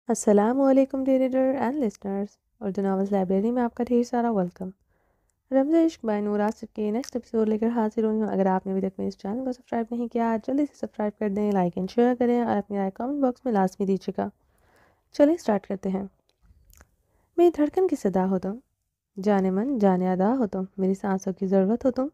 السلام علیکم dear reader and listeners, Urdu novels library میں آپ کا ڈھیر سارا ویلکم۔ رمز عشق بائی نور آصف کے نیکسٹ ایپیسوڈ لے کر حاضر ہوئی ہوں۔ اگر آپ نے ابھی تک میرے اس چینل کو سبسکرائب نہیں کیا، جلدی سے سبسکرائب کر دیں، لائک اینڈ شیئر کریں اور اپنی رائے کامنٹ باکس میں لازمی دیجیے گا۔ چلیں اسٹارٹ کرتے ہیں۔ میری دھڑکن کی صدا ہو تم، جانے من جانے ادا ہو تم، میری سانسوں کی ضرورت ہو تم،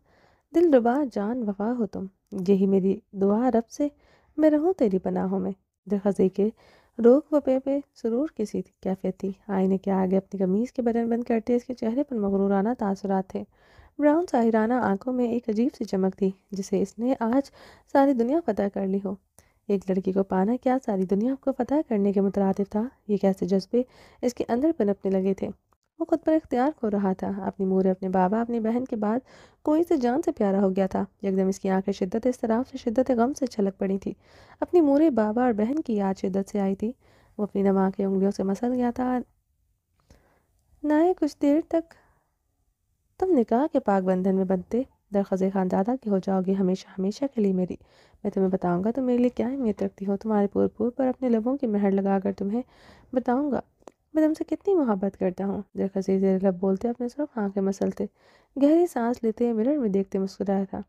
دل ربا جان وفا ہو تم، یہی میری دعا رب سے، میں رہوں تیری پناہوں میں۔ درخزی کے روک و پے سرور کسی کیفیت تھی، آئینے کے آگے اپنی قمیص کے بٹن بند کرتے اس کے چہرے پر مغرورانہ تاثرات تھے۔ براؤن ساحرانہ آنکھوں میں ایک عجیب سی چمک تھی، جسے اس نے آج ساری دنیا فتح کر لی ہو۔ ایک لڑکی کو پانا کیا ساری دنیا کو فتح کرنے کے مترادف تھا؟ یہ کیسے جذبے اس کے اندر پنپنے لگے تھے؟ وہ خود پر اختیار کھو رہا تھا، اپنی مورے، اپنے بابا، اپنی بہن کے بعد کوئی سے جان سے پیارا ہو گیا تھا۔ یکدم اس کی آنکھیں شدت اضطراب سے شدت غم سے چھلک پڑی تھی۔ اپنی مورے، بابا اور بہن کی یاد شدت سے آئی تھی۔ وہ اپنی نما کے انگلیوں سے مسل گیا تھا۔ نائے کچھ دیر تک تم نکاح کے پاک بندھن میں بندھتے درخزے خاندادہ کی ہو جاؤ گی، ہمیشہ ہمیشہ کے لیے میری۔ میں تمہیں بتاؤں گا تم میرے لیے کیا اہمیت رکھتی ہو، تمہارے پور پر اپنے لبوں کی مہر لگا کر تمہیں بتاؤں گا میں تم سے کتنی محبت کرتا ہوں۔ درخزے زیر لب بولتے، اپنے سرخ آنکھیں مسلتے، گہری سانس لیتے، مرر میں دیکھتے مسکرایا تھا۔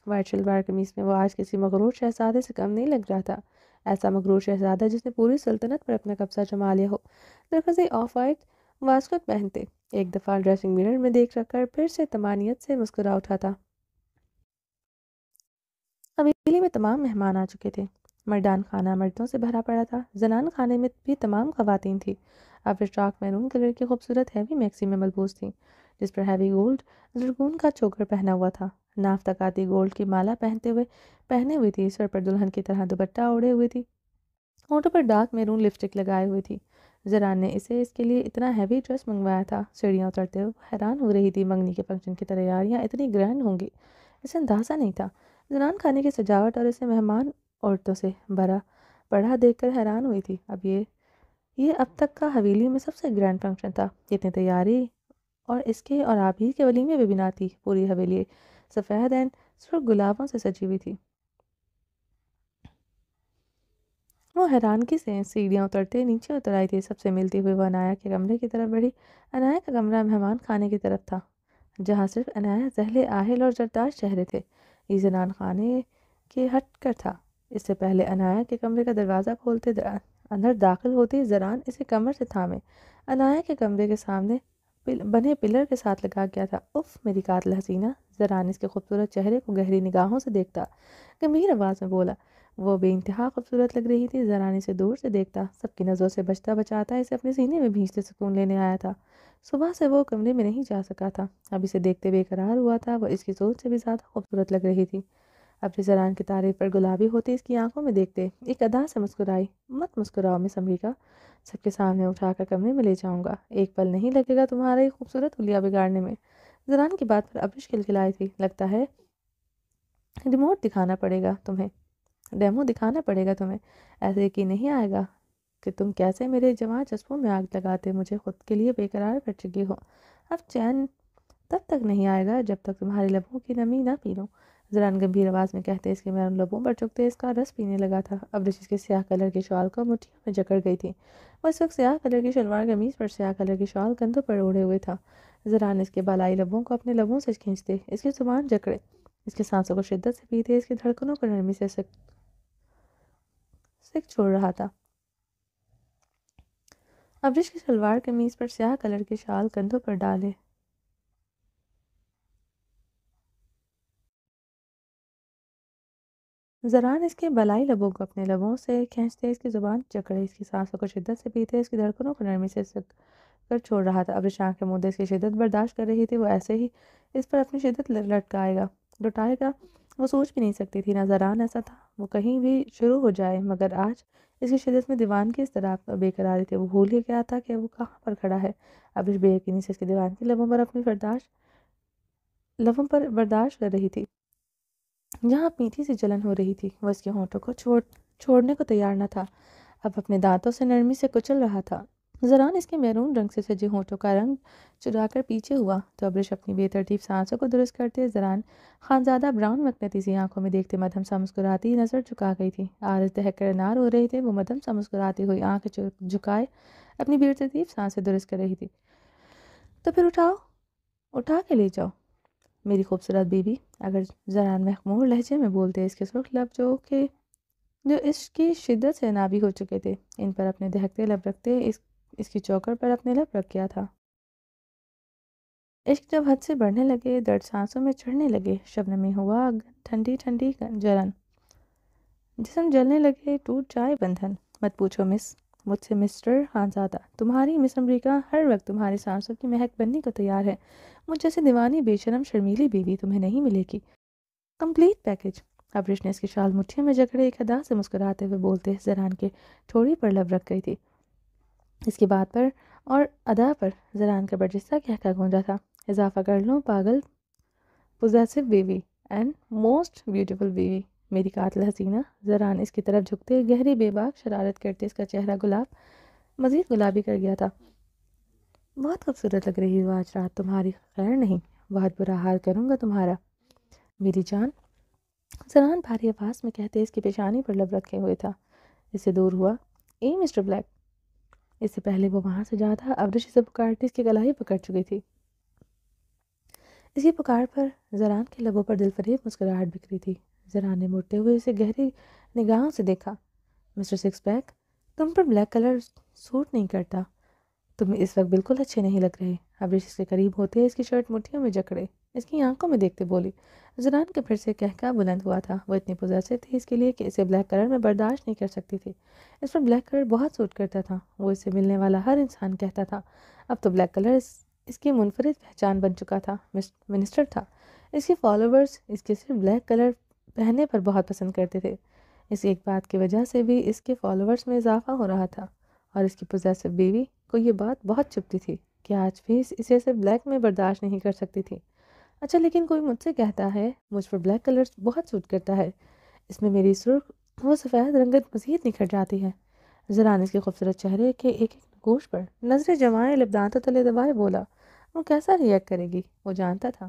وائٹ شلوار قمیص میں وہ آج کسی مغرور شہزادے سے کم نہیں لگ رہا تھا، ایسا مغرور شہزادہ جس نے پوری سلطنت پر اپنا قبضہ جما لیا ہو۔ درخزے آف وائٹ واسکٹ پہنتے، ایک دفعہ ڈریسنگ مرر میں دیکھ رکھ کر پھر سے طمانینت سے مسکرا اٹھا تھا۔ حویلی میں تمام مہمان آ چکے تھے۔ مردان خانہ مردوں سے بھرا پڑا تھا، زنان خانے میں بھی تمام خواتین تھیں۔ اب اسٹاک میرون کلر کی خوبصورت ہیوی میکسی میں ملبوس تھیں، جس پر ہیوی گولڈ زرکون کا چوکر پہنا ہوا تھا۔ ناف تک آتی گولڈ کی مالا پہنے ہوئی تھی، سر پر دلہن کی طرح دوپٹہ اوڑھے ہوئی تھی، ہونٹوں پر ڈارک میرون لپسٹک لگائے ہوئی تھی۔ زران نے اسے اس کے لیے اتنا ہیوی ڈریس منگوایا تھا، سیڑھیاں اترتے ہوئے وہ حیران ہو رہی تھی، منگنی کے فنکشن کی تیاریاں اتنی گرینڈ ہوں گی اسے اندازہ نہیں تھا۔ زنان خانے کی سجاوٹ اور اسے مہمان عورتوں سے بھرا پڑھا دیکھ کر حیران ہوئی تھی۔ یہ اب تک کا حویلی میں سب سے گرینڈ فنکشن تھا، اتنی تیاری اور اس کے اور آپ ہی کے ولیمے میں بھی نہ تھی۔ پوری حویلی سفید اینڈ سرخ گلابوں سے سجی ہوئی تھی۔ وہ حیرانگی سے سیڑھیاں اترتے نیچے اتر آئی تھی، سب سے ملتی ہوئی وہ عنایا کے کمرے کی طرف بڑھی۔ عنایا کا کمرہ مہمان خانے کی طرف تھا، جہاں صرف عنایا، زحلِ آہل اور زرتاش چہرے تھے۔ یہ زنان خانے کے ہٹ کر تھا۔ اس سے پہلے عنایا کے کمرے کا دروازہ کھولتے اندر داخل ہوتی زران اسے کمر سے تھامے عنایا کے کمرے کے سامنے بنے پلر کے ساتھ لگا گیا تھا۔ اف میری قاتل حسینہ! زران اس کے خوبصورت چہرے کو گہری نگاہوں سے دیکھتا گمبھیر آواز میں بولا۔ وہ بے انتہا خوبصورت لگ رہی تھی۔ زران اسے دور سے دیکھتا، سب کی نظروں سے بچتا بچاتا اسے اپنے سینے میں بھینچتے سکون لینے آیا تھا۔ صبح سے وہ کمرے میں نہیں جا سکا تھا، اب اسے دیکھتے بے قرار ہوا تھا۔ وہ اس کی سوچ سے بھی زیادہ خوبصورت لگ رہی تھی۔ اپنی زران کی تعریف پر گلابی ہوتی اس کی آنکھوں میں دیکھتے ایک ادا سے مسکرائی۔ مت مسکراؤ مس امریکہ، سب کے سامنے اٹھا کر کمرے میں لے جاؤں گا، ایک پل نہیں لگے گا تمہارا یہ خوبصورت حلیہ بگاڑنے میں۔ زران کی بات پر ابرش کھلکھلائی تھی۔ لگتا ہے ڈیمو دکھانا پڑے گا تمہیں، ایسے یقین نہیں آئے گا کہ تم کیسے میرے جوان جذبوں میں آگ لگاتے مجھے خود کے لیے بے قرار کر چکی ہو۔ اب چین تب تک نہیں آئے گا جب تک تمہارے لبوں کی نمی نہ پی لوں۔ زران گمبھیر آواز میں کہتے اس کے میرون لبوں پر چکتے اس کا رس پینے لگا تھا۔ ابرش اس کے سیاہ کلر کے شال کو مٹھیوں میں جکڑ گئی تھی۔ وہ اس وقت سیاہ کلر کی شلوار قمیص پر سیاہ کلر کی شال کندھوں پر اوڑھے ہوئے تھا۔ زران اس کے بالائی لبوں کو اپنے لبوں سے کھینچتے اس کی زبان جکڑے اس کے سانسوں کو شدت سے پیتے اس کی دھڑکنوں کو نرمی سے سکھ چھوڑ رہا تھا۔ ابرش کی شلوار قمیص پر سیاہ کلر کی شال کندھوں پر ڈالے زران اس کے بالائی لبوں کو اپنے لبوں سے کھینچتے اس کی زبان جکڑے اس کی سانسوں کو شدت سے پیتے اس کی دھڑکنوں کو نرمی سے سکھ کر چھوڑ رہا تھا۔ ابرش آنکھ کے مودے اس کی شدت برداشت کر رہی تھی، وہ ایسے ہی اس پر اپنی شدت لٹائے گا وہ سوچ بھی نہیں سکتی تھی۔ نہ زران ایسا تھا وہ کہیں بھی شروع ہو جائے، مگر آج اس کی شدت میں دیوانگی اضطراب اور بے قراری تھی۔ وہ بھول ہی گیا تھا کہ وہ کہاں پر کھڑا ہے۔ ابرش بے یقینی سے اس کے دیوانگی لبوں پر برداشت کر رہی تھی، جہاں میٹھی سی جلن ہو رہی تھی۔ وہ اس کے ہونٹوں کو چھوڑنے کو تیار نہ تھا، اب اپنے دانتوں سے نرمی سے کچل رہا تھا۔ زران اس کے میرون رنگ سے سجے ہونٹوں کا رنگ چرا کر پیچھے ہوا تو ابرش اپنی بے ترتیب سانسوں کو درست کرتے زران خانزادہ براؤن مقناطیسی آنکھوں میں دیکھتے مدھم سا مسکراتی نظر جھکا گئی تھی۔ عارض دہک کر انار ہو رہے تھے، وہ مدھم سا مسکراتی ہوئی آنکھ جھکائے اپنی بے ترتیب سانسیں درست کر رہی تھی۔ تو پھر اٹھا کے لے جاؤ میری خوبصورت بیوی، اگر زران مخمور لہجے میں بولتے اس کے سرخ لب جو عشق کی شدت سے نابی ہو چکے تھے، ان پر اپنے دہکتے لب رکھتے اس کی چوکر پر اپنے لب رکھ گیا تھا۔ عشق جب حد سے بڑھنے لگے، درد سانسوں میں چڑھنے لگے، شبنمی ہوا ٹھنڈی ٹھنڈی جلن، جسم جلنے لگے، ٹوٹ جائے بندھن۔ مت پوچھو مجھ سے مسٹر خانزادہ، تمہاری مس امریکہ ہر وقت تمہاری سانسوں کی مہک بننے کو تیار ہے۔ مجھ جیسے دیوانی بے شرم شرمیلی بیوی تمہیں نہیں ملے گی۔ Complete package. ابرش نے اس کی شال مٹھیوں میں جکڑے ایک ادا سے مسکراتے ہوئے بولتے زران کے ٹھوڑی پر لب رکھ گئی تھی۔ اس کی بات پر اور ادا پر زران کا برجستہ کہکا گونجا تھا۔ اضافہ کر لوں پاگل پوزیسو بیوی اینڈ موسٹ بیوٹیفل بیوی، میری قاتل حسینہ۔ زران اس کی طرف جھکتے گہری بے باک شرارت کرتے اس کا چہرہ مزید گلابی کر گیا تھا۔ بہت خوبصورت لگ رہی ہو آج رات، تمہاری خیر نہیں، بہت برا حال کروں گا تمہارا میری جان۔ زران بھاری آواز میں کہتے اس کی پیشانی پر لب رکھے ہوئے تھا۔ اس سے دور ہوا۔ اے مسٹر بلیک۔ اس سے پہلے وہ وہاں سے جاتا، ابرش اسے پکارتی اس کی گلائی پکڑ چکی تھی۔ اس کی پکار پر زران کے لبوں پر دل فریب مسکراہٹ بکھری تھی۔ زران نے مڑتے ہوئے اسے گہری نگاہوں سے دیکھا۔ مسٹر سکس پیک، تم پر بلیک کلر سوٹ نہیں کرتا، تم اس وقت بالکل اچھے نہیں لگ رہے۔ ابرش اس کے قریب ہوتے اس کی شرٹ مٹھیوں میں جکڑے اس کی آنکھوں میں دیکھتے بولی۔ زران کے پھر سے کہکا بلند ہوا تھا۔ وہ اتنی پوزیسو تھی اس کے لیے کہ اسے بلیک کلر میں برداشت نہیں کر سکتی تھی۔ اس پر بلیک کلر بہت سوٹ کرتا تھا، وہ اس سے ملنے والا ہر انسان کہتا تھا۔ اب تو بلیک کلر اس کی منفرد پہچان بن چکا تھا۔ منسٹر تھا، اس کے فالوورز اس کے صرف بلیک کلر پہننے پر بہت پسند کرتے تھے۔ اس ایک بات کی وجہ سے بھی اس کے فالوورز میں اضافہ ہو رہا تھا، اور اس کی پوزیسو بیوی کو یہ بات بہت چبھتی تھی کہ آج بھی اسے صرف بلیک میں برداشت نہیں کر سکتی تھی۔ اچھا لیکن کوئی مجھ سے کہتا ہے مجھ پر بلیک کلر بہت سوٹ کرتا ہے، اس میں میری سرخ وہ سفید رنگت مزید نکھر جاتی ہے۔ زران اس کے خوبصورت چہرے کے ایک ایک گوش پر نظریں جمائے لب دانتوں تلے دبائے بولا۔ وہ کیسا ریئیکٹ کرے گی، وہ جانتا تھا۔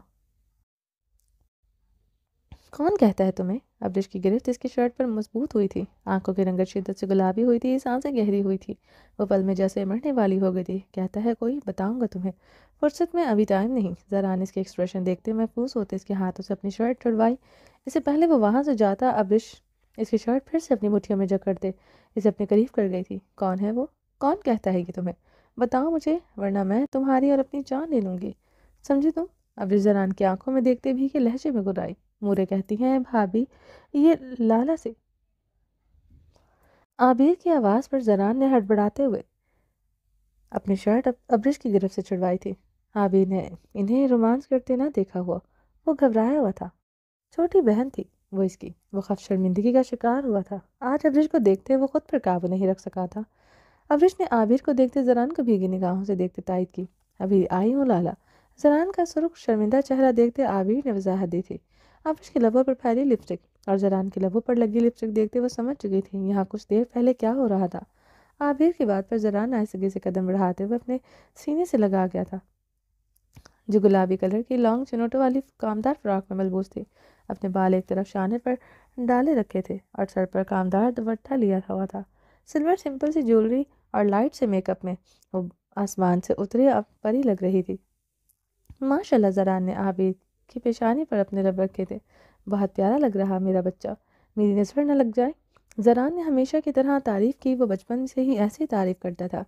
کون کہتا ہے تمہیں؟ ابرش کی گرفت اس کی شرٹ پر مضبوط ہوئی تھی، آنکھوں کی رنگت شدت سے گلابی ہوئی تھی، سانسیں گہری ہوئی تھی، وہ پل میں جیسے مرنے والی ہو گئی تھی۔ کہتا ہے کوئی، بتاؤں گا تمہیں، فرصت میں ابھی ٹائم نہیں۔ زران اس کے ایکسپریشن دیکھتے محفوظ ہوتے اس کے ہاتھوں سے اپنی شرٹ چھڑوائی۔ اس سے پہلے وہ وہاں سے جاتا، ابرش اس کی شرٹ پھر سے اپنی مٹھیوں میں جکڑتے اسے اپنے قریب کر گئی تھی۔ کون ہے وہ؟ کون کہتا ہے یہ تمہیں؟ بتاؤ مجھے، ورنہ میں تمہاری اور اپنی جان لے لوں گی، سمجھے تم؟ ابرش زران کی آنکھوں میں دیکھتے بھی کہ لہجے میں گرائی۔ مورے کہتی ہیں بھابی، یہ لالا سے۔ عابر کی آواز پر زران نے ہڑبڑاتے ہوئے اپنی شرٹ ابرش کی گرفت سے چھڑوائی تھی۔ عابر نے انہیں رومانس کرتے نہ دیکھا ہوا، وہ گھبرایا ہوا تھا۔ چھوٹی بہن تھی وہ اس کی، وہ خف شرمندگی کا شکار ہوا تھا۔ آج ابرش کو دیکھتے وہ خود پر قابو نہیں رکھ سکا تھا۔ ابرش نے عابر کو دیکھتے زران کو بھیگی نگاہوں سے دیکھتے تائید کی۔ ابھی آئی ہوں لالا۔ زران کا سرخ شرمندہ چہرہ دیکھتے عابر نے وضاحت دی تھی۔ ابرش کے لبوں پر پھیلی لپسٹک اور زران کے لبوں پر لگی لپسٹک دیکھتے وہ سمجھ چکی تھی یہاں کچھ دیر پہلے کیا ہو رہا تھا۔ عابر کی بات پر زران آہستگی سے قدم بڑھاتے ہوئے اپنے سینے سے لگا گیا تھا، جو گلابی کلر کی لانگ چنوٹوں والی کامدار فراک میں ملبوس تھی۔ اپنے بال ایک طرف شانے پر ڈالے رکھے تھے اور سر پر کامدار دوپٹہ لیا ہوا تھا۔ سلور سمپل سی جیولری اور لائٹ سے میک اپ میں وہ آسمان سے اتری پری لگ رہی تھی۔ ماشاءاللہ، زران نے عابر کی پیشانی پر اپنے لب رکھے تھے۔ بہت پیارا لگ رہا میرا بچہ، میری نظر نہ لگ جائے۔ زران نے ہمیشہ کی طرح تعریف کی، وہ بچپن سے ہی ایسی تعریف کرتا تھا۔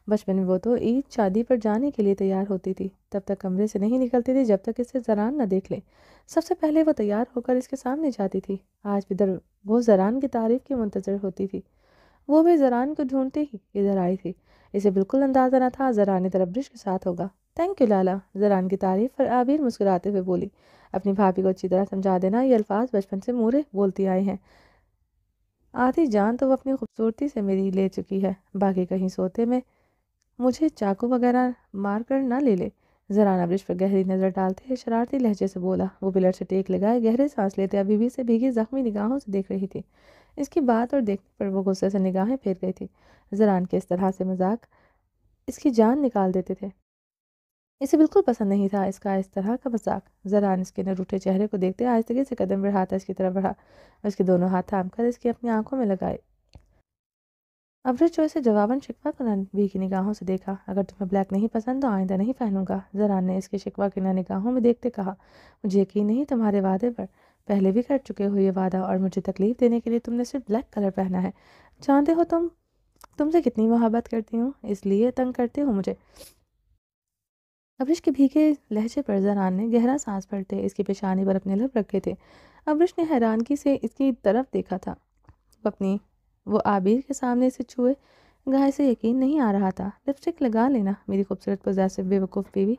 بچپن میں وہ تو عید شادی پر جانے کے لیے تیار ہوتی تھی، تب تک کمرے سے نہیں نکلتی تھی جب تک اسے زران نہ دیکھ لے۔ سب سے پہلے وہ تیار ہو کر اس کے سامنے جاتی تھی۔ آج بھی وہ زران کی تعریف کی منتظر ہوتی تھی۔ وہ بھی زران کو ڈھونڈتے ہی ادھر آئی تھی۔ اسے بالکل اندازہ نہ تھا زران ادھر ابرش کے ساتھ ہوگا۔ تھینک یو لالا، زران کی تعریف پر عابر مسکراتے ہوئے بولی۔ اپنی بھابھی کو اچھی طرح سمجھا دینا، یہ الفاظ بچپن سے مورے بولتی آئی ہیں۔ آدھی جان تو وہ اپنی خوبصورتی سے میری لے چکی ہے، باقی کہیں سوتے میں مجھے چاقو وغیرہ مار کر نہ لے لے۔ زران ابرش پر گہری نظر ڈالتے شرارتی لہجے سے بولا۔ وہ پلر سے ٹیک لگائے گہرے سانس لیتے ابھی بھی سے بھیگی زخمی نگاہوں سے دیکھ رہی تھی۔ اس کی بات اور دیکھنے پر وہ غصے سے نگاہیں پھیر گئی تھی۔ زران کے اس طرح سے مذاق اس کی جان نکال دیتے تھے۔ اسے بالکل پسند نہیں تھا اس طرح کا مذاق۔ زران اس کے نروٹھے چہرے کو دیکھتے آہستگی سے قدم بڑھاتا اس کی طرف بڑھا اور اس کے دونوں ہاتھ تھام کر اس کی اپنی آنکھوں میں لگائے۔ ابرش جو اسے جواباً شکوہ کنن بھی کی نگاہوں سے دیکھا۔ اگر تمہیں بلیک نہیں پسند تو آئندہ نہیں پہنوں گا، زران نے اس کے شکوہ کنن نگاہوں میں دیکھتے کہا۔ مجھے یقین نہیں تمہارے وعدے پر، پہلے بھی کر چکے ہو یہ وعدہ، اور مجھے تکلیف دینے کے لیے تم نے صرف بلیک کلر پہنا ہے۔ جانتے ہو تم سے کتنی محبت کرتی ہوں، اس لیے تنگ کرتے ہو مجھے۔ ابرش کے بھیگے لہجے پر زران نے گہرا سانس بھرتے اس کی پیشانی پر اپنے لب رکھے تھے۔ ابرش نے حیرانگی سے اس کی طرف دیکھا تھا۔ وہ عابر کے سامنے سے چھوئے گائے سے یقین نہیں آ رہا تھا۔ لپسٹک لگا لینا میری خوبصورت پوزیسو بے وقوف بیوی۔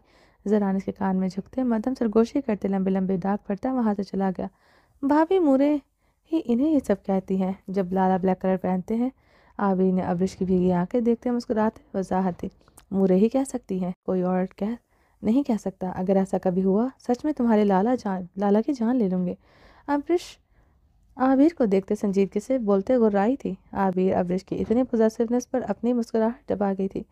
زران اس کے کان میں جھکتے مدھم سرگوشی کرتے لمبے لمبے ڈاک پڑتا وہاں سے چلا گیا۔ بھابھی مورے ہی انہیں یہ سب کہتی ہیں جب لالا بلیک کلر پہنتے ہیں۔ عابر نے ابرش کی بھیگی آنکھیں دیکھتے مسکراتے وضاحت دی۔ مورے ہی کہہ سکتی ہیں، کوئی اور نہیں کہہ سکتا۔ اگر ایسا کبھی ہوا سچ میں تمہارے لالا کی جان لے لوں گے۔ عابر کو دیکھتے سنجیدگی سے بولتے گرائی تھی۔ عابر ابرش کی اتنی پوزیسونیس پر اپنی مسکراہٹ دبا گئی تھی۔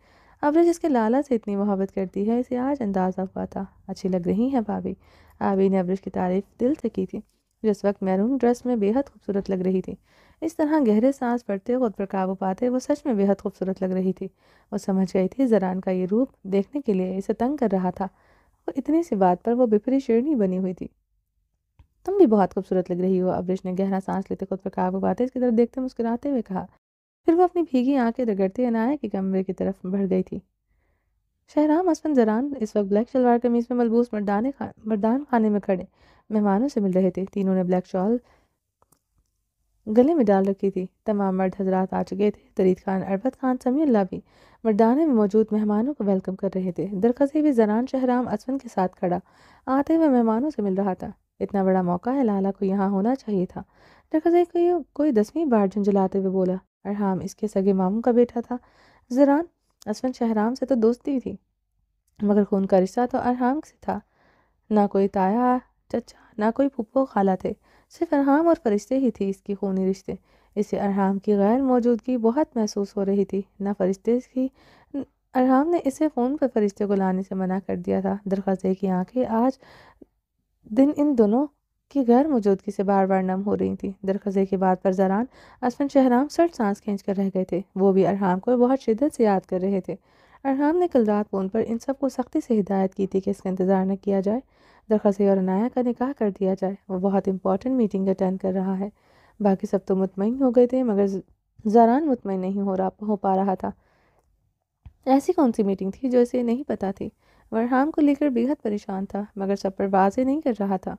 ابرش اس کے لالا سے اتنی محبت کرتی ہے اسے آج اندازہ ہوا تھا۔ اچھی لگ رہی ہیں بھابھی۔ عابر نے ابرش کی تعریف دل سے کی تھی، جو اس وقت میرون ڈریس میں بے حد خوبصورت لگ رہی تھی۔ اس طرح گہرے سانس پڑتے خود پر قابو پاتے وہ سچ میں بے حد خوبصورت لگ رہی تھی۔ وہ سمجھ گئی تھی زران کا یہ روپ دیکھنے کے لیے اسے تنگ کر رہا تھا۔ وہ اتنی سی بات پر وہ بپھری شیرنی بنی ہوئی تھی۔ تم بھی بہت خوبصورت لگ رہی ہو، ابرش نے گہرا سانس لیتے خود پر قابو پاتے اس کی طرف دیکھتے مسکراتے ہوئے کہا۔ پھر وہ اپنی بھیگی آنکھیں رگڑتی عنایہ کے کمرے کی طرف بڑھ گئی تھی۔ شہرام اسفند زران اس وقت بلیک شلوار قمیض میں ملبوس مردان خانے میں کھڑے مہمانوں سے مل رہے تھے۔ تینوں نے بلیک شال گلے میں ڈال رکھی تھی۔ تمام مرد حضرات آ چکے تھے۔ درید خان، اربت خان، سمیع اللہ بھی مردانے میں موجود مہمانوں کو ویلکم کر رہے تھے۔ درخزی بھی زران شہرام اسفند کے ساتھ کھڑا آتے ہوئے مہمانوں سے مل رہا تھا۔ اتنا بڑا موقع ہے، لالا کو یہاں ہونا چاہیے تھا، درخزی کوئی 10ویں بار جھنجھلاتے ہوئے بولا۔ ارحام اس کے سگے ماموں کا بیٹا تھا۔ زران اسفند شہرام سے تو دوستی تھی، مگر خون کا رشتہ تو ارحام سے تھا۔ نہ کوئی تایا چچا نہ کوئی پھپھو خالہ تھے، صرف ارحام اور فرشتے ہی تھی اس کی خونی رشتے۔ اسے ارحام کی غیر موجودگی بہت محسوس ہو رہی تھی، نہ فرشتے کی۔ ارحام نے اسے فون پر فرشتے کو لانے سے منع کر دیا تھا۔ درخزے کی آنکھیں آج دن ان دونوں کی غیر موجودگی سے بار بار نم ہو رہی تھی۔ درخزے کی بات پر زران اسفند شہرام سرد سانس کھینچ کر رہ گئے تھے۔ وہ بھی ارحام کو بہت شدت سے یاد کر رہے تھے۔ ارحام نے کل رات فون پر ان سب کو سختی سے ہدایت کی تھی کہ اس کا انتظار نہ کیا جائے، درخزے اور عنایہ کا نکاح کر دیا جائے۔ وہ بہت امپورٹنٹ میٹنگ اٹینڈ کر رہا ہے۔ باقی سب تو مطمئن ہو گئے تھے، مگر زران مطمئن نہیں ہو پا رہا تھا۔ ایسی کون سی میٹنگ تھی جو اسے نہیں پتا تھی؟ وہ ارحام کو لے کر بے حد پریشان تھا، مگر سب پر واضح نہیں کر رہا تھا۔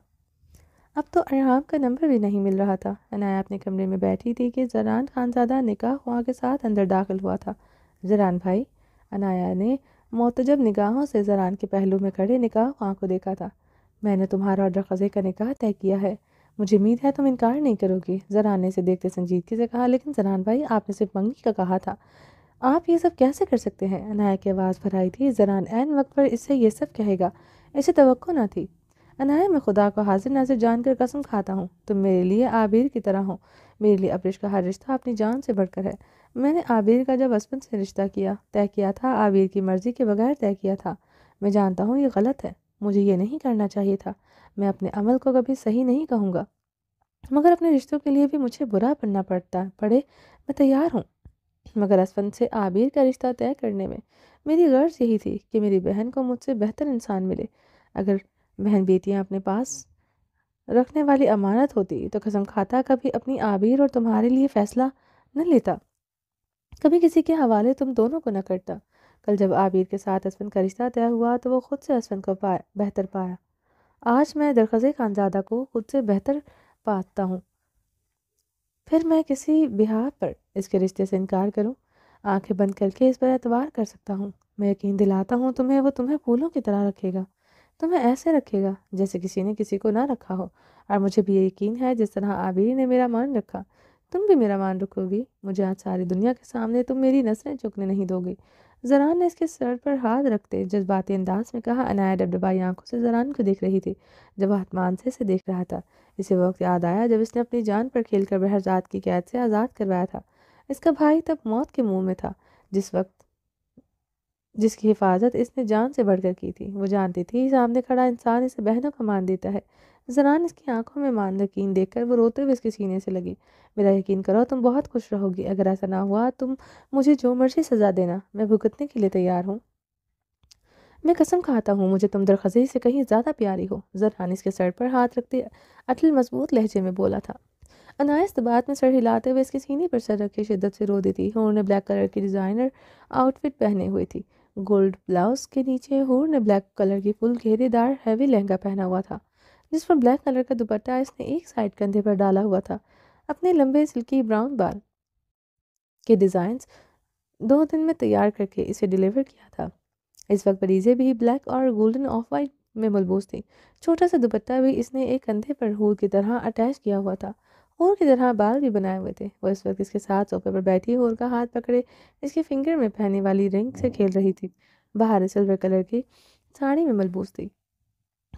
اب تو ارحام کا نمبر بھی نہیں مل رہا تھا۔ عنایہ اپنے کمرے میں بیٹھی تھی کہ زران خانزادہ نکاح خواہ کے ساتھ اندر داخل ہوا تھا۔ زران بھائی، عنایہ نے معتجب نگاہوں سے زران کے پہلو میں کھڑے نکاح خواہ کو دیکھا تھا۔ میں نے تمہارا اور درخزے کا نکاح طے کیا ہے، مجھے امید ہے تم انکار نہیں کرو گی، زران نے اسے دیکھتے سنجیدگی سے کہا۔ لیکن زران بھائی، آپ نے صرف منگنی کا کہا تھا، آپ یہ سب کیسے کر سکتے ہیں؟ عنایہ کی آواز بھر آئی تھی۔ زران عین وقت پر اس سے یہ سب کہے گا، اسے توقع نہ تھی۔ عنایہ، میں خدا کو حاضر ناظر جان کر قسم کھاتا ہوں، تم میرے لیے عابر کی طرح ہو۔ میرے لیے ابرش کا ہر رشتہ اپنی جان سے بڑھ کر ہے۔ میں نے عابر کا جب اسفند سے رشتہ طے کیا تھا، عابر کی مرضی کے بغیر طے کیا تھا۔ میں جانتا ہوں یہ غلط ہے، مجھے یہ نہیں کرنا چاہیے تھا، میں اپنے عمل کو کبھی صحیح نہیں کہوں گا، مگر اپنے رشتوں کے لیے بھی مجھے برا بننا پڑے میں تیار ہوں۔ مگر اسفند سے عابر کا رشتہ طے کرنے میں میری غرض یہی تھی کہ میری بہن کو مجھ سے بہتر انسان ملے۔ اگر بہن بیٹیاں اپنے پاس رکھنے والی امانت ہوتی تو قسم کھاتا کبھی اپنی عابر اور تمہارے لیے فیصلہ نہ لیتا، کبھی کسی کے حوالے تم دونوں کو نہ کرتا۔ کل جب عابر کے ساتھ اسفند کا رشتہ طے ہوا تو وہ خود سے اسفند کو بہتر پایا۔ آج میں درخزے خانزادہ کو خود سے بہتر پاتا ہوں، پھر میں کسی بہا پر اس کے رشتے سے انکار کروں؟ آنکھیں بند کر کے اس پر اعتبار کر سکتا ہوں۔ میں یقین دلاتا ہوں تمہیں، وہ تمہیں پھولوں کی طرح رکھے گا، تمہیں ایسے رکھے گا جیسے کسی نے کسی کو نہ رکھا ہو، اور مجھے بھی یقین ہے جس طرح عابر نے میرا مان رکھا، تم بھی میرا مان رکھو گی۔ مجھے آج ساری دنیا کے سامنے تم میری نظریں جھکنے نہیں دو گی۔ زران نے اس کے سر پر ہاتھ رکھتے جذباتی انداز میں کہا۔ عنایہ ڈبڈبائی آنکھوں سے زران کو دیکھ رہی تھی جب وہ آتمانسے سے دیکھ رہا تھا۔ اسے وقت یاد آیا جب اس نے اپنی جان پر کھیل کر بہرزاد کی قید سے آزاد کروایا تھا۔ اس کا بھائی تب موت کے منہ میں تھا، جس کی حفاظت اس نے جان سے بڑھ کر کی تھی۔ وہ جانتی تھی سامنے کھڑا انسان اسے بہنوں کا مان دیتا ہے۔ زنان اس کی آنکھوں میں مان یقین دیکھ کر وہ روتے ہوئے اس کے سینے سے لگی۔ میرا یقین کرو تم بہت خوش رہو گی، اگر ایسا نہ ہوا تم مجھے جو مرضی سزا دینا، میں بھگتنے کے لیے تیار ہوں۔ میں قسم کھاتا ہوں مجھے تم درخزی سے کہیں زیادہ پیاری ہو، زنان اس کے سر پر ہاتھ رکھتے اٹل مضبوط لہجے میں بولا تھا۔ عنایت اس بات میں سر ہلاتے ہوئے اس کے سینے پر سر رکھے شدت سے رو دی تھی۔ ہور نے بلیک کلر کی ڈیزائنر آؤٹ فٹ پہنے ہوئے تھی۔ گولڈ بلاؤز کے نیچے ہور نے بلیک کلر کی فل گھیرے دار ہیوی لہنگا پہنا ہوا تھا، جس پر بلیک کلر کا دوپٹہ اس نے ایک سائڈ کندھے پر ڈالا ہوا تھا۔ اپنے لمبے سلکی براؤن بال کے ڈیزائنز 2 دن میں تیار کر کے اسے ڈیلیور کیا تھا۔ اس وقت پریزے بھی بلیک اور گولڈن آف وائٹ میں ملبوس تھی۔ چھوٹا سا دوپٹہ بھی اس نے ایک کندھے پر ہور کی طرح اٹیچ کیا ہوا تھا۔ ہور کی طرح بال بھی بنائے ہوئے تھے۔ وہ اس وقت اس کے ساتھ صوفے پر بیٹھی ہور کا ہاتھ پکڑے اس کے فنگر میں پہننے والی رنگ سے کھیل رہی تھی۔ باہر سلور کلر کی ساڑی میں ملبوس تھی،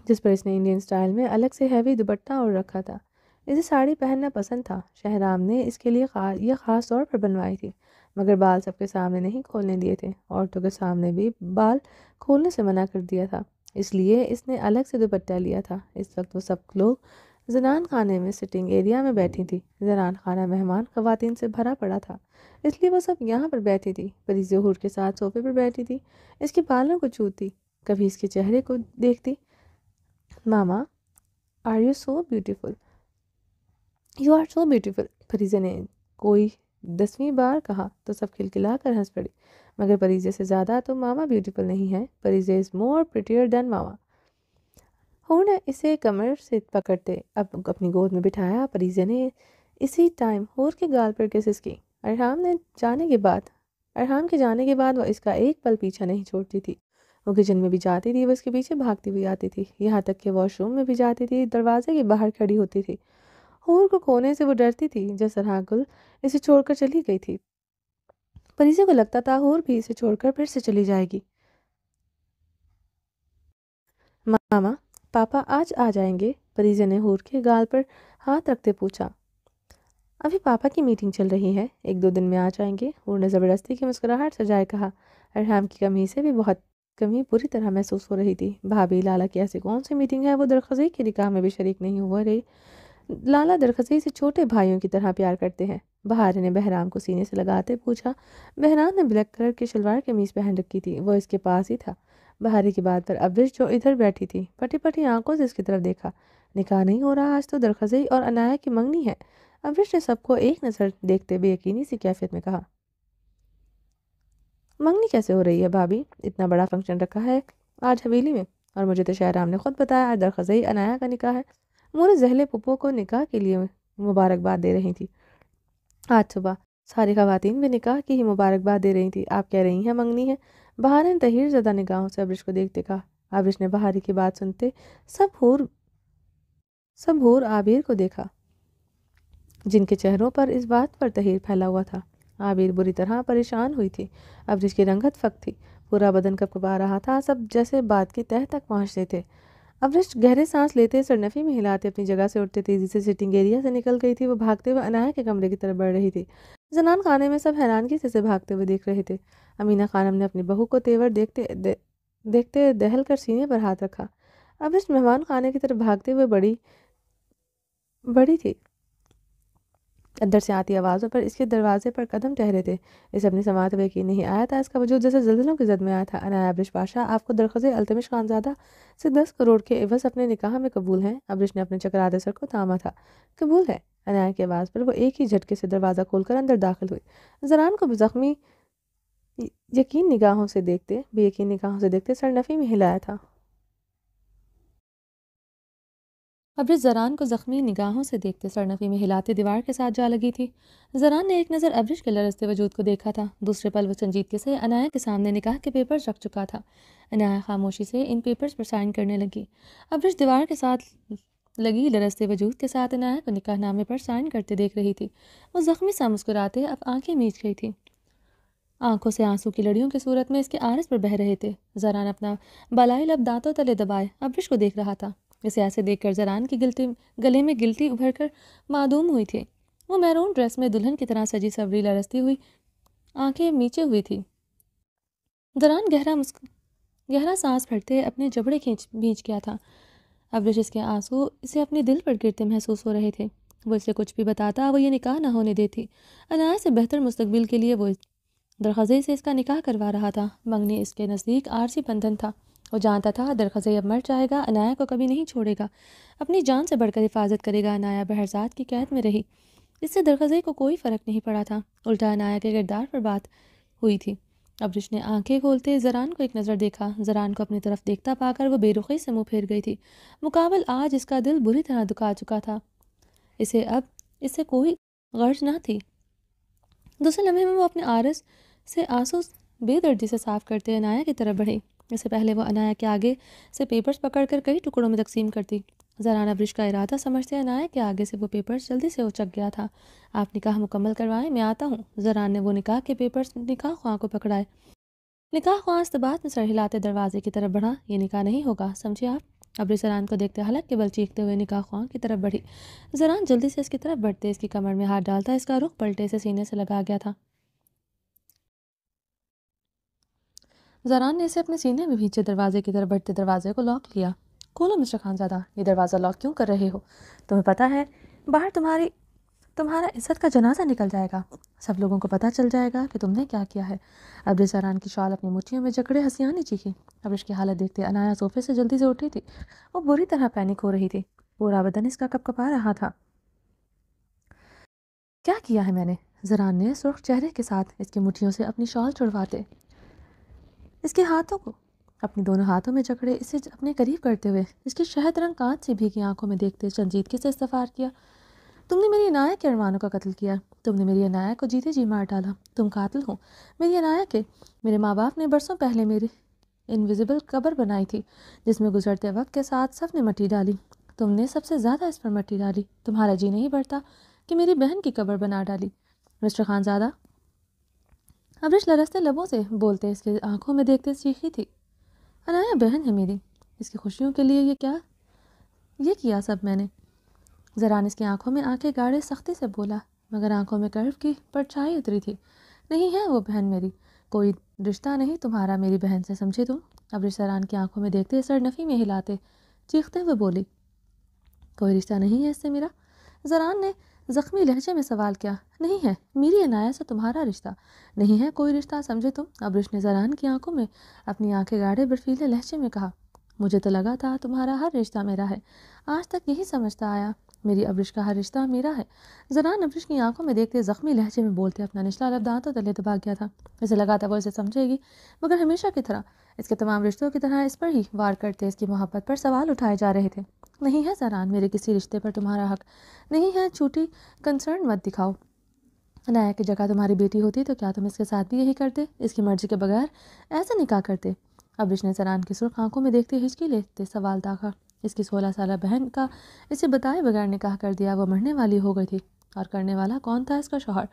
جس پر اس نے انڈین سٹائل میں الگ سے ہیوی دوپٹہ اوڑھ رکھا تھا۔ اسے ساڑی پہننا پسند تھا۔ شہرام نے اس کے لیے یہ خاص طور پر بنوائی تھی، مگر بال سب کے سامنے نہیں کھولنے دیے تھے۔ عورتوں کے سامنے بھی بال کھولنے سے منع کر دیا تھا، اس لیے اس نے الگ سے دوپٹہ لیا تھا۔ اس وقت وہ سب لوگ زنان خانے میں سٹنگ ایریا میں بیٹھی تھی۔ زنان خانہ مہمان خواتین سے بھرا پڑا تھا، اس لیے وہ سب یہاں پر بیٹھی تھی۔ پریزے ہور کے ساتھ صوفے پر بیٹھی تھی، اس کے بالوں کو چھوتی، کبھی اس کے چہرے کو دیکھتی۔ Mama are you so beautiful, you are so beautiful, Parizay نے کوئی 10ویں بار کہا تو سب کھلکھلا کر ہنس پڑی، مگر پریزے سے زیادہ تو ماما بیوٹیفل نہیں ہے۔ پریزے از مور پریٹیئر دین ماما۔ ہور نے اسے کمر سے پکڑتے اب اپنی گود میں بٹھایا۔ پریزے نے اسی ٹائم ہور کے گال پر کسس کی۔ ارحام کے جانے کے بعد وہ اس کا ایک پل پیچھا نہیں چھوڑتی تھی۔ وہ کچن میں بھی جاتی تھی، وہ اس کے پیچھے بھاگتی ہوئی آتی تھی، یہاں تک کہ واش روم میں بھی جاتی تھی، دروازے کے باہر کھڑی ہوتی تھی۔ ہور کو کھونے سے وہ ڈرتی تھی، جس طرح گل اسے چھوڑ کر چلی گئی تھی۔ پریزے کو لگتا تھا ہور بھی اسے چھوڑ کر پھر سے چلی جائے گی۔ ماما پاپا آج آ جائیں گے؟ پریزے نے ہور کے گال پر ہاتھ رکھتے پوچھا۔ ابھی پاپا کی میٹنگ چل رہی ہے، 1-2 دن میں آ جائیں گے، ہور نے زبردستی کی مسکراہٹ سجائے کہا۔ ارحام کی کمی سے بھی بہت کمی بری طرح محسوس ہو رہی تھی۔ بھابھی لالا کی ایسی کون سی میٹنگ ہے؟ وہ درخزی کے نکاح میں بھی شریک نہیں ہوا رہی۔ لالا درخزی سے چھوٹے بھائیوں کی طرح پیار کرتے ہیں، بہار نے بہرام کو سینے سے لگاتے پوچھا۔ بہرام نے بلیک کلر کی شلوار قمیض پہن رکھی تھی، وہ اس کے پاس ہی تھا۔ بہاری کی بات پر ابرش جو ادھر بیٹھی تھی پٹی پٹی آنکھوں سے اس کی طرف دیکھا۔ نکاح نہیں ہو رہا آج تو درخزی اور عنایت کی منگنی ہے، ابرش نے سب کو ایک نظر دیکھتے بے یقینی سی کیفیت میں کہا۔ منگنی کیسے ہو رہی ہے بھابھی؟ اتنا بڑا فنکشن رکھا ہے آج حویلی میں، اور مجھے تو شہرام نے خود بتایا آج درخزی عنایت کا نکاح ہے۔ مورے زہلے پپو کو نکاح کے لیے مبارکباد دے رہی تھی۔ آج صبح ساری خواتین بھی نکاح کی ہی مبارکباد دے رہی تھی، آپ کہہ رہی ہیں منگنی ہے؟ بہار نے تحیر زدہ نگاہوں سے ابرش کو دیکھتے کہا۔ ابرش نے بہاری کی بات سنتے سب ہور عابر کو دیکھا، جن کے چہروں پر اس بات پر تحیر پھیلا ہوا تھا۔ عابر بری طرح پریشان ہوئی تھی، ابرش کی رنگت فک تھی، پورا بدن کپکپا رہا تھا، سب جیسے بات کی تہہ تک پہنچتے تھے۔ ابرش گہرے سانس لیتے سرنفی میں ہلاتے اپنی جگہ سے اٹھتے تیزی سے سٹنگ ایریا سے نکل گئی تھی۔ وہ بھاگتے ہوئے عنایت کے کمرے کی طرف بڑھ رہی تھی۔ زنان خانے میں سب حیرانگی سے اسے بھاگتے ہوئے دیکھ رہے تھے۔ امینہ خانم نے اپنی بہو کو تیور دیکھتے دہل کر سینے پر ہاتھ رکھا۔ ابرش مہمان خانے کی طرف بھاگتے ہوئے بڑی تھی، اندر سے آتی آوازوں پر اس کے دروازے پر قدم ٹہرے تھے۔ اسے اپنی سماعت میں یقین نہیں آیا تھا، اس کا وجود جیسے زلزلوں کی زد میں آیا تھا۔ عنایت ابرش بادشاہ آپ کو درخزی التمش خانزادہ سے 10 کروڑ کے عوض اپنے نکاح میں قبول ہیں؟ ابرش نے اپنے چکراتے سر کو تھاما تھا۔ قبول ہے؟ عنایت کی آواز پر وہ ایک ہی جھٹکے سے دروازہ کھول کر اندر داخل ہوئی۔ زنان کو زخمی بے یقین نگاہوں سے دیکھتے سرنفی میں ہلایا تھا۔ ابرش زران کو زخمی نگاہوں سے دیکھتے سرنفی میں ہلاتے دیوار کے ساتھ جا لگی تھی۔ زران نے ایک نظر ابرش کے لرزتے وجود کو دیکھا تھا، دوسرے پل وہ سنجیدگی سے عنایت کے سامنے نکاح کے پیپرز رکھ چکا تھا۔ عنایت خاموشی سے ان پیپرز پر سائن کرنے لگی۔ ابرش دیوار کے ساتھ لگی لرزتے وجود کے ساتھ عنایت کو نکاح نامے پر سائن کرتے دیکھ رہی تھی۔ وہ زخمی سا مسکراتے اب آنکھیں میچ گئی تھی، آنکھوں سے آنسو کی لڑیوں کی صورت میں اس کے عارض پر بہہ رہے تھے۔ زران اپنا بالائی لب دانتوں تلے دبائے ابرش کو دیکھ رہا تھا۔ اسے ایسے دیکھ کر زران کی گلے میں گلٹی ابھر کر معدوم ہوئی تھی۔ وہ میرون ڈریس میں دلہن کی طرح سجی سوری لرزتی ہوئی آنکھیں میچے ہوئی تھی۔ دوران گہرا سانس بھرتے اپنے جبڑے بھینچ گیا تھا۔ ابرش اس کے آنسو اسے اپنے دل پر گرتے محسوس ہو رہے تھے۔ وہ اسے کچھ بھی بتاتا وہ یہ نکاح نہ ہونے دیتی۔ عنایہ سے بہتر مستقبل کے لیے وہ درخزئی سے اس کا نکاح کروا رہا تھا۔ منگنی اس کے نزدیک عارضی بندھن تھا۔ وہ جانتا تھا درخزئی اب مر جائے گا، عنایہ کو کبھی نہیں چھوڑے گا، اپنی جان سے بڑھ کر حفاظت کرے گا۔ عنایہ بہرزاد کی قید میں رہی، اس سے درخزئی کو کوئی فرق نہیں پڑا تھا، الٹا عنایہ کے کردار پر بات ہوئی تھی۔ ابرش نے آنکھیں کھولتے زران کو ایک نظر دیکھا۔ زران کو اپنی طرف دیکھتا پا کر وہ بے رخی سے منہ پھیر گئی تھی۔ مقابل آج اس کا دل بری طرح دکھا چکا تھا، اسے اب اس سے کوئی غرض نہ تھی۔ دوسرے لمحے میں وہ اپنے عارض سے آنسو بے دردی سے صاف کرتے عنایہ کی طرف بڑھی۔ اس سے پہلے وہ عنایہ کے آگے سے پیپرز پکڑ کر کئی ٹکڑوں میں تقسیم کرتی۔ زران ابرش کا ارادہ سمجھتے عنایہ کے آگے سے وہ پیپرز جلدی سے اچک گیا تھا۔ آپ نکاح مکمل کروائیں، میں آتا ہوں۔ زران نے وہ نکاح کے پیپرز نکاح خواہاں کو پکڑائے۔ نکاح خواہاں استباط میں سر ہلاتے دروازے کی طرف بڑھا۔ یہ نکاح نہیں ہوگا، سمجھے آپ؟ ابرش زران کو دیکھتے حلق کے بل چیختے ہوئے نکاح خواہاں کی طرف بڑھی۔ زران جلدی سے اس کی طرف بڑھتے اس کی کمر میں ہاتھ ڈالتا اس کا رخ پلٹے سے سینے سے لگا گیا تھا۔ زران نے اسے اپنے سینے میں بھینچے دروازے کی طرف بڑھتے دروازے کو لاک لیا۔ کھولو مسٹر خانزادہ، یہ دروازہ لاک کیوں کر رہے ہو؟ تمہیں پتہ ہے باہر تمہارا عزت کا جنازہ نکل جائے گا، سب لوگوں کو پتہ چل جائے گا کہ تم نے کیا کیا ہے۔ ابرش زران کی شال اپنی مٹھیوں میں جکڑے ہنسیانے چیخی۔ ابرش کی حالت دیکھتے عنایہ صوفے سے جلدی سے اٹھی تھی۔ وہ بری طرح پینک ہو رہی تھی، پورا بدن اس کا کپکپا رہا تھا۔ کیا کیا ہے میں نے؟ زران نے سرخ چہرے کے ساتھ اس کی مٹھیوں سے اپنی شال چھڑواتے اس کے ہاتھوں کو اپنی دونوں ہاتھوں میں جکڑے اسے اپنے قریب کرتے ہوئے اس کی شہد رنگ کانچ سے بھیگی آنکھوں میں دیکھتے سنجیدگی سے استفار کیا۔ تم نے میری عنایہ کے ارمانوں کا قتل کیا، تم نے میری عنایہ کو جیتے جی مار ڈالا، تم قاتل ہو۔ میری عنایہ کے میرے ماں باپ نے برسوں پہلے میری انویزیبل قبر بنائی تھی جس میں گزرتے وقت کے ساتھ سب نے مٹی ڈالی، تم نے سب سے زیادہ اس پر مٹی ڈالی۔ تمہارا جی نہیں بڑھتا کہ میری بہن کی قبر بنا ڈالی، مسٹر خانزادہ؟ ابرش لرزتے لبوں سے بولتے اس کے آنکھوں میں دیکھتے چیخی تھی۔ عنایہ بہن ہے میری، اس کی خوشیوں کے لیے یہ کیا سب میں نے۔ زران اس کی آنکھوں میں آنکھیں گاڑے سختی سے بولا، مگر آنکھوں میں کرب کی پرچھائی اتری تھی۔ نہیں ہے وہ بہن میری، کوئی رشتہ نہیں تمہارا میری بہن سے، سمجھے تم؟ ابرش زران کی آنکھوں میں دیکھتے سر نفی میں ہلاتے چیختے ہوئے بولی، کوئی رشتہ نہیں ہے اس سے میرا؟ زران نے زخمی لہجے میں سوال کیا۔ نہیں ہے، میری عنایہ سے تمہارا رشتہ نہیں ہے کوئی رشتہ، سمجھے تم؟ ابرش نے زران کی آنکھوں میں اپنی آنکھیں گاڑے برفیلے لہجے میں کہا، مجھے تو لگا تھا تمہارا ہر رشتہ میرا ہے، آج تک یہی سمجھتا آیا، میری ابرش کا ہر رشتہ میرا ہے۔ زران ابرش کی آنکھوں میں دیکھتے زخمی لہجے میں بولتے اپنا نچلا لب دانتوں تلے دبا گیا تھا۔ اسے لگا تھا وہ اسے سمجھے گی، مگر ہمیشہ کی طرح اس کے تمام رشتوں کی طرح اس پر ہی وار کرتے اس کی محبت پر سوال اٹھائے جا رہے تھے۔ نہیں ہے زران، میرے کسی رشتے پر تمہارا حق نہیں ہے، چھوٹی کنسرن مت دکھاؤ۔ عنایہ کی جگہ تمہاری بیٹی ہوتی تو کیا تم اس کے ساتھ بھی یہی کرتے، اس کی مرضی کے بغیر ایسا نکاح کرتے؟ ابرش نے زران کی سرخ آنکھوں میں دیکھتے ہچکی لیتے سوال داغا۔ اس کی 16 سالہ بہن کا اسے بتائے بغیر نکاح کر دیا، وہ مرنے والی ہو گئی تھی، اور کرنے والا کون تھا؟ اس کا شوہر۔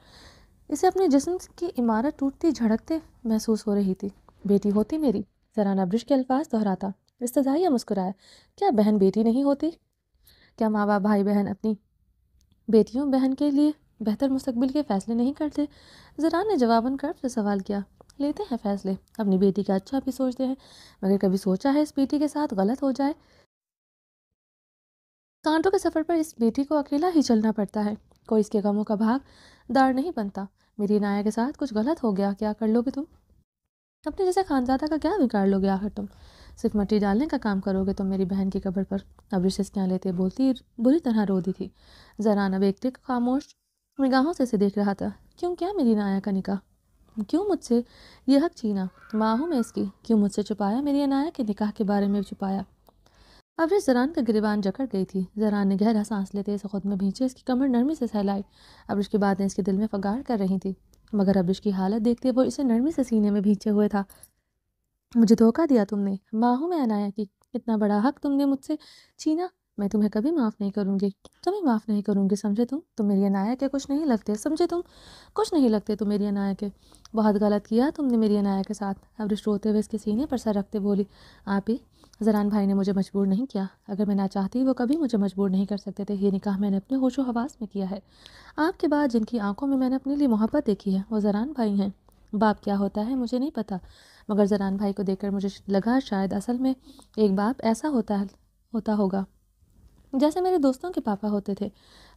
اسے اپنے جسم کی عمارت ٹوٹتی جھڑکتے محسوس ہو رہی تھی۔ بیٹی ہوتی میری؟ زران ابرش کے الفاظ دہراتا استدعائیہ مسکرایا۔ کیا بہن بیٹی نہیں ہوتی؟ کیا ماں باپ بھائی بہن اپنی بیٹیوں بہن کے لیے بہتر مستقبل کے فیصلے نہیں کرتے؟ زران نے جواباً کرب سے سوال کیا۔ لیتے ہیں فیصلے، اپنی بیٹی کا اچھا بھی سوچتے ہیں، مگر کبھی سوچا ہے اس بیٹی کے ساتھ غلط ہو جائے؟ کانٹوں کے سفر پر اس بیٹی کو اکیلا ہی چلنا پڑتا ہے، کوئی اس کے غموں کا بھاگ دار نہیں بنتا۔ میری عنایہ کے ساتھ کچھ غلط ہو گیا، کیا کر لو گے تم؟ اپنے جیسے خانزادہ کا کیا بگاڑ لو گے آخر تم؟ صرف مٹی ڈالنے کا کام کرو گے تم میری بہن کی قبر پر۔ ابرش اس کیا لیتے بولتی بری طرح رو دی تھی۔ زران اب ایک ٹک خاموش نگاہوں سے اسے دیکھ رہا تھا۔ کیوں؟ کیا میری عنایہ کا نکاح؟ کیوں مجھ سے یہ حق چھینا؟ ماں ہوں میں اس کی، کیوں مجھ سے چھپایا؟ میری عنایہ کے نکاح کے بارے میں چھپایا؟ ابرش زران کا گریبان جکڑ گئی تھی۔ زران نے گہرا سانس لیتے اسے خود میں بھینچے اس کی کمر نرمی سے سہلائی۔ ابرش کی باتیں اس کے دل میں فگار کر رہی تھی، مگر ابرش کی حالت دیکھتے وہ اسے نرمی سے سینے میں بھینچے ہوئے تھا۔ مجھے دھوکہ دیا تم نے، ماں ہوں میں عنایہ کی، اتنا بڑا حق تم نے مجھ سے چھینا، میں تمہیں کبھی معاف نہیں کروں گی، تمہیں معاف نہیں کروں گی، سمجھے تم میری عنایہ کے کچھ نہیں لگتے، سمجھے تم کچھ نہیں لگتے تم میری عنایہ کے، بہت غلط کیا تم نے میری عنایہ کے ساتھ۔ ابرش روتے ہوئے اس کے سینے پر سر رکھتے بولی، آپ ہی زران بھائی نے مجھے مجبور نہیں کیا، اگر میں نہ چاہتی وہ کبھی مجھے مجبور نہیں کر سکتے تھے، یہ نکاح میں نے اپنے ہوش و حواس میں کیا ہے۔ آپ کے بعد جن کی آنکھوں میں نے اپنے لیے محبت دیکھی ہے وہ زران بھائی ہیں، باپ کیا ہوتا ہے مجھے نہیں پتہ، مگر زران بھائی کو دیکھ کر مجھے لگا شاید اصل میں ایک باپ ایسا ہوتا ہوگا جیسے میرے دوستوں کے پاپا ہوتے تھے۔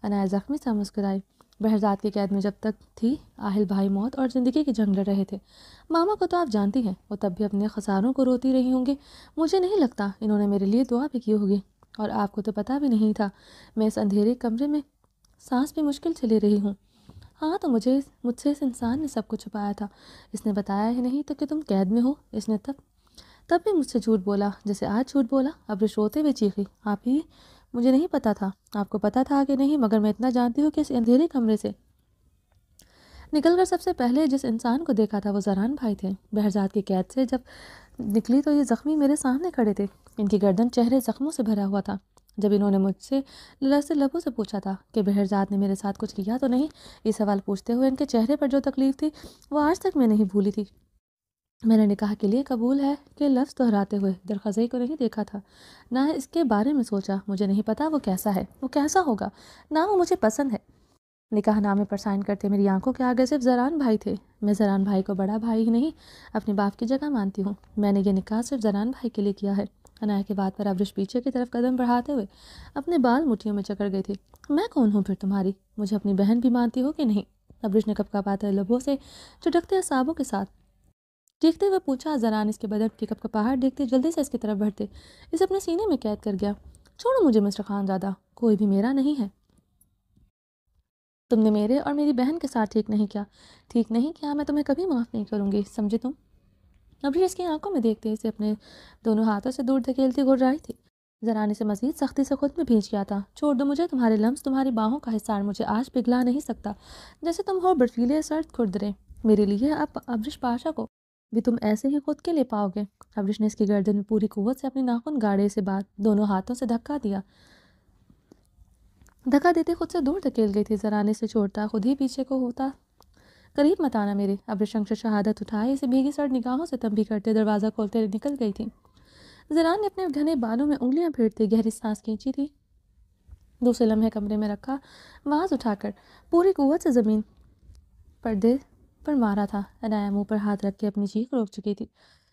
عنایت زخمی سا مسکرائی۔ بہرزاد کی قید میں جب تک تھی آہل بھائی موت اور زندگی کی جنگ لڑ رہے تھے۔ ماما کو تو آپ جانتی ہیں، وہ تب بھی اپنے خساروں کو روتی رہی ہوں گی۔ مجھے نہیں لگتا انہوں نے میرے لیے دعا بھی کی ہوگی، اور آپ کو تو پتہ بھی نہیں تھا میں اس اندھیرے کمرے میں سانس بھی مشکل سے لے رہی ہوں۔ ہاں تو مجھ سے اس انسان نے سب کچھ چھپایا تھا، اس نے بتایا ہی نہیں تو کہ تم قید میں ہو۔ اس نے تب بھی مجھ سے جھوٹ بولا جیسے آج جھوٹ بولا۔ ابرش روتے ہوئے چیخی، آپ ہی مجھے نہیں پتا تھا۔ آپ کو پتا تھا کہ نہیں، مگر میں اتنا جانتی ہوں کہ اس اندھیرے کمرے سے نکل کر سب سے پہلے جس انسان کو دیکھا تھا وہ زران بھائی تھے۔ بہرزاد کی قید سے جب نکلی تو یہ زخمی میرے سامنے کھڑے تھے، ان کی گردن چہرے زخموں سے بھرا ہوا تھا۔ جب انہوں نے مجھ سے لرزتے لبوں سے پوچھا تھا کہ بہرزاد نے میرے ساتھ کچھ کیا تو نہیں، یہ سوال پوچھتے ہوئے ان کے چہرے پر جو تکلیف تھی وہ آج تک میں نہیں بھولی تھی۔ میں نے نکاح کے لیے قبول ہے کہ لفظ دہراتے ہوئے درخزئی کو نہیں دیکھا تھا، نہ اس کے بارے میں سوچا۔ مجھے نہیں پتا وہ کیسا ہے، وہ کیسا ہوگا، نہ وہ مجھے پسند ہے۔ نکاح نامے پر سائن کرتے میری آنکھوں کے آگے صرف زران بھائی تھے۔ میں زران بھائی کو بڑا بھائی ہی نہیں، اپنے باپ کی جگہ مانتی ہوں۔ میں نے یہ نکاح صرف زران بھائی کے لیے کیا ہے۔ عنایت کی بات پر ابرش پیچھے کی طرف قدم بڑھاتے ہوئے اپنے بال مٹھیوں میں جکڑ گئی تھی۔ میں کون ہوں پھر تمہاری؟ مجھے اپنی بہن بھی مانتی ہو کہ نہیں؟ ابرش نے کپکپاتے لبوں سے چٹکتے اعصابوں کے ساتھ چیختے ہوئے پوچھا۔ زران اس کے بدن کی کپکپاہٹ دیکھتے جلدی سے اس کی طرف بڑھتے اسے اپنے سینے میں قید کر گیا۔ چھوڑو مجھے مسٹر خان زادہ، کوئی بھی میرا نہیں ہے۔ تم نے میرے اور میری بہن کے ساتھ ٹھیک نہیں کیا، میں تمہیں کبھی معاف نہیں کروں گی، سمجھے تم؟ ابھی اس کی آنکھوں میں دیکھتے اسے اپنے دونوں ہاتھوں سے دور دھکیلتی گھررائی تھی۔ زران اسے مزید سختی سے خود میں بھینچ گیا تھا۔ چھوڑ دو مجھے، تمہارے لمس، تمہاری باہوں کا حصار مجھے آج پگھلا نہیں سکتا جیسے تم ہو برفیلے سرد کھردرے۔ میرے لیے اب ابرش پاشا کو بھی تم ایسے ہی خود کے لے پاؤ گے۔ ابرش نے اس کی گردن میں پوری قوت سے اپنے ناخن گاڑے سے بعد دونوں ہاتھوں سے دھکا دیتے خود سے دور دھکیل گئی تھی۔ زران سے چھوڑتا خود ہی پیچھے کو ہوتا، قریب مت آنا میرے۔ ابرش شنکر شہادت اٹھائے اسے بھیگی سرد نگاہوں سے تنبیہ کرتے دروازہ کھولتے نکل گئی تھی۔ زران نے اپنے گھنے بالوں میں انگلیاں پھیرتے گہری سانس کھینچی تھی۔ دوسرے لمحے کمرے میں رکھا واز اٹھا کر پوری قوت سے زمین پردے پر مارا تھا۔ عنایت منہ پر ہاتھ رکھ کے اپنی چیخ روک چکی تھی۔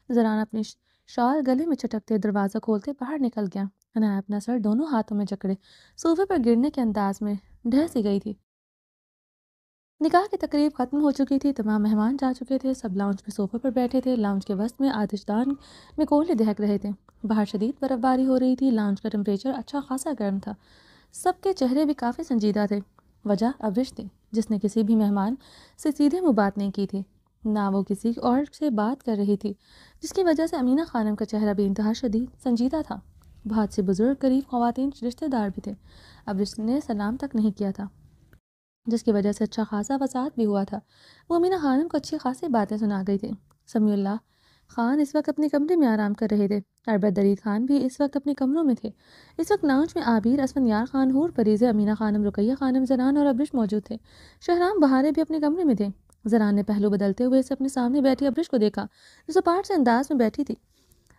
زران اپنی شال گلے میں چٹکتے دروازہ کھولتے باہر نکل گیا۔ عنایت اپنا سر دونوں ہاتھوں میں جکڑے صوفے پر گرنے کے انداز میں ڈھہ سی گئی تھی۔ نکاح کی تقریب ختم ہو چکی تھی، تمام مہمان جا چکے تھے، سب لاؤنج میں صوفے پر بیٹھے تھے۔ لاؤنج کے وسط میں آتش دان میں کوئلے دہک رہے تھے۔ باہر شدید برف باری ہو رہی تھی۔ لاؤنج کا ٹمپریچر اچھا خاصا گرم تھا۔ سب کے چہرے بھی کافی سنجیدہ تھے۔ وجہ ابرش تھی، جس نے کسی بھی مہمان سے سیدھے منہ بات نہیں کی تھی، نہ وہ کسی اور سے بات کر رہی تھی، جس کی وجہ سے امینہ خانم کا چہرہ بھی انتہا شدید سنجیدہ تھا۔ بہت سی بزرگ قریب خواتین رشتہ دار بھی تھے۔ ابرش نے سلام تک نہیں کیا تھا، جس کی وجہ سے اچھا خاصا وسعت بھی ہوا تھا۔ وہ امینہ خانم کو اچھی خاصی باتیں سنا گئی تھی۔ سمیع اللہ خان اس وقت اپنے کمرے میں آرام کر رہے تھے۔ اربت درید خان بھی اس وقت اپنے کمروں میں تھے۔ اس وقت لاؤنج میں عابر، اسفندیار خان، حور پریزے، امینہ خانم، رقیہ خانم، زران اور ابرش موجود تھے۔ شہرام بہارے بھی اپنے کمرے میں تھے۔ زران نے پہلو بدلتے ہوئے اسے اپنے سامنے بیٹھی ابرش کو دیکھا، جو سپاٹ سے انداز میں بیٹھی تھی،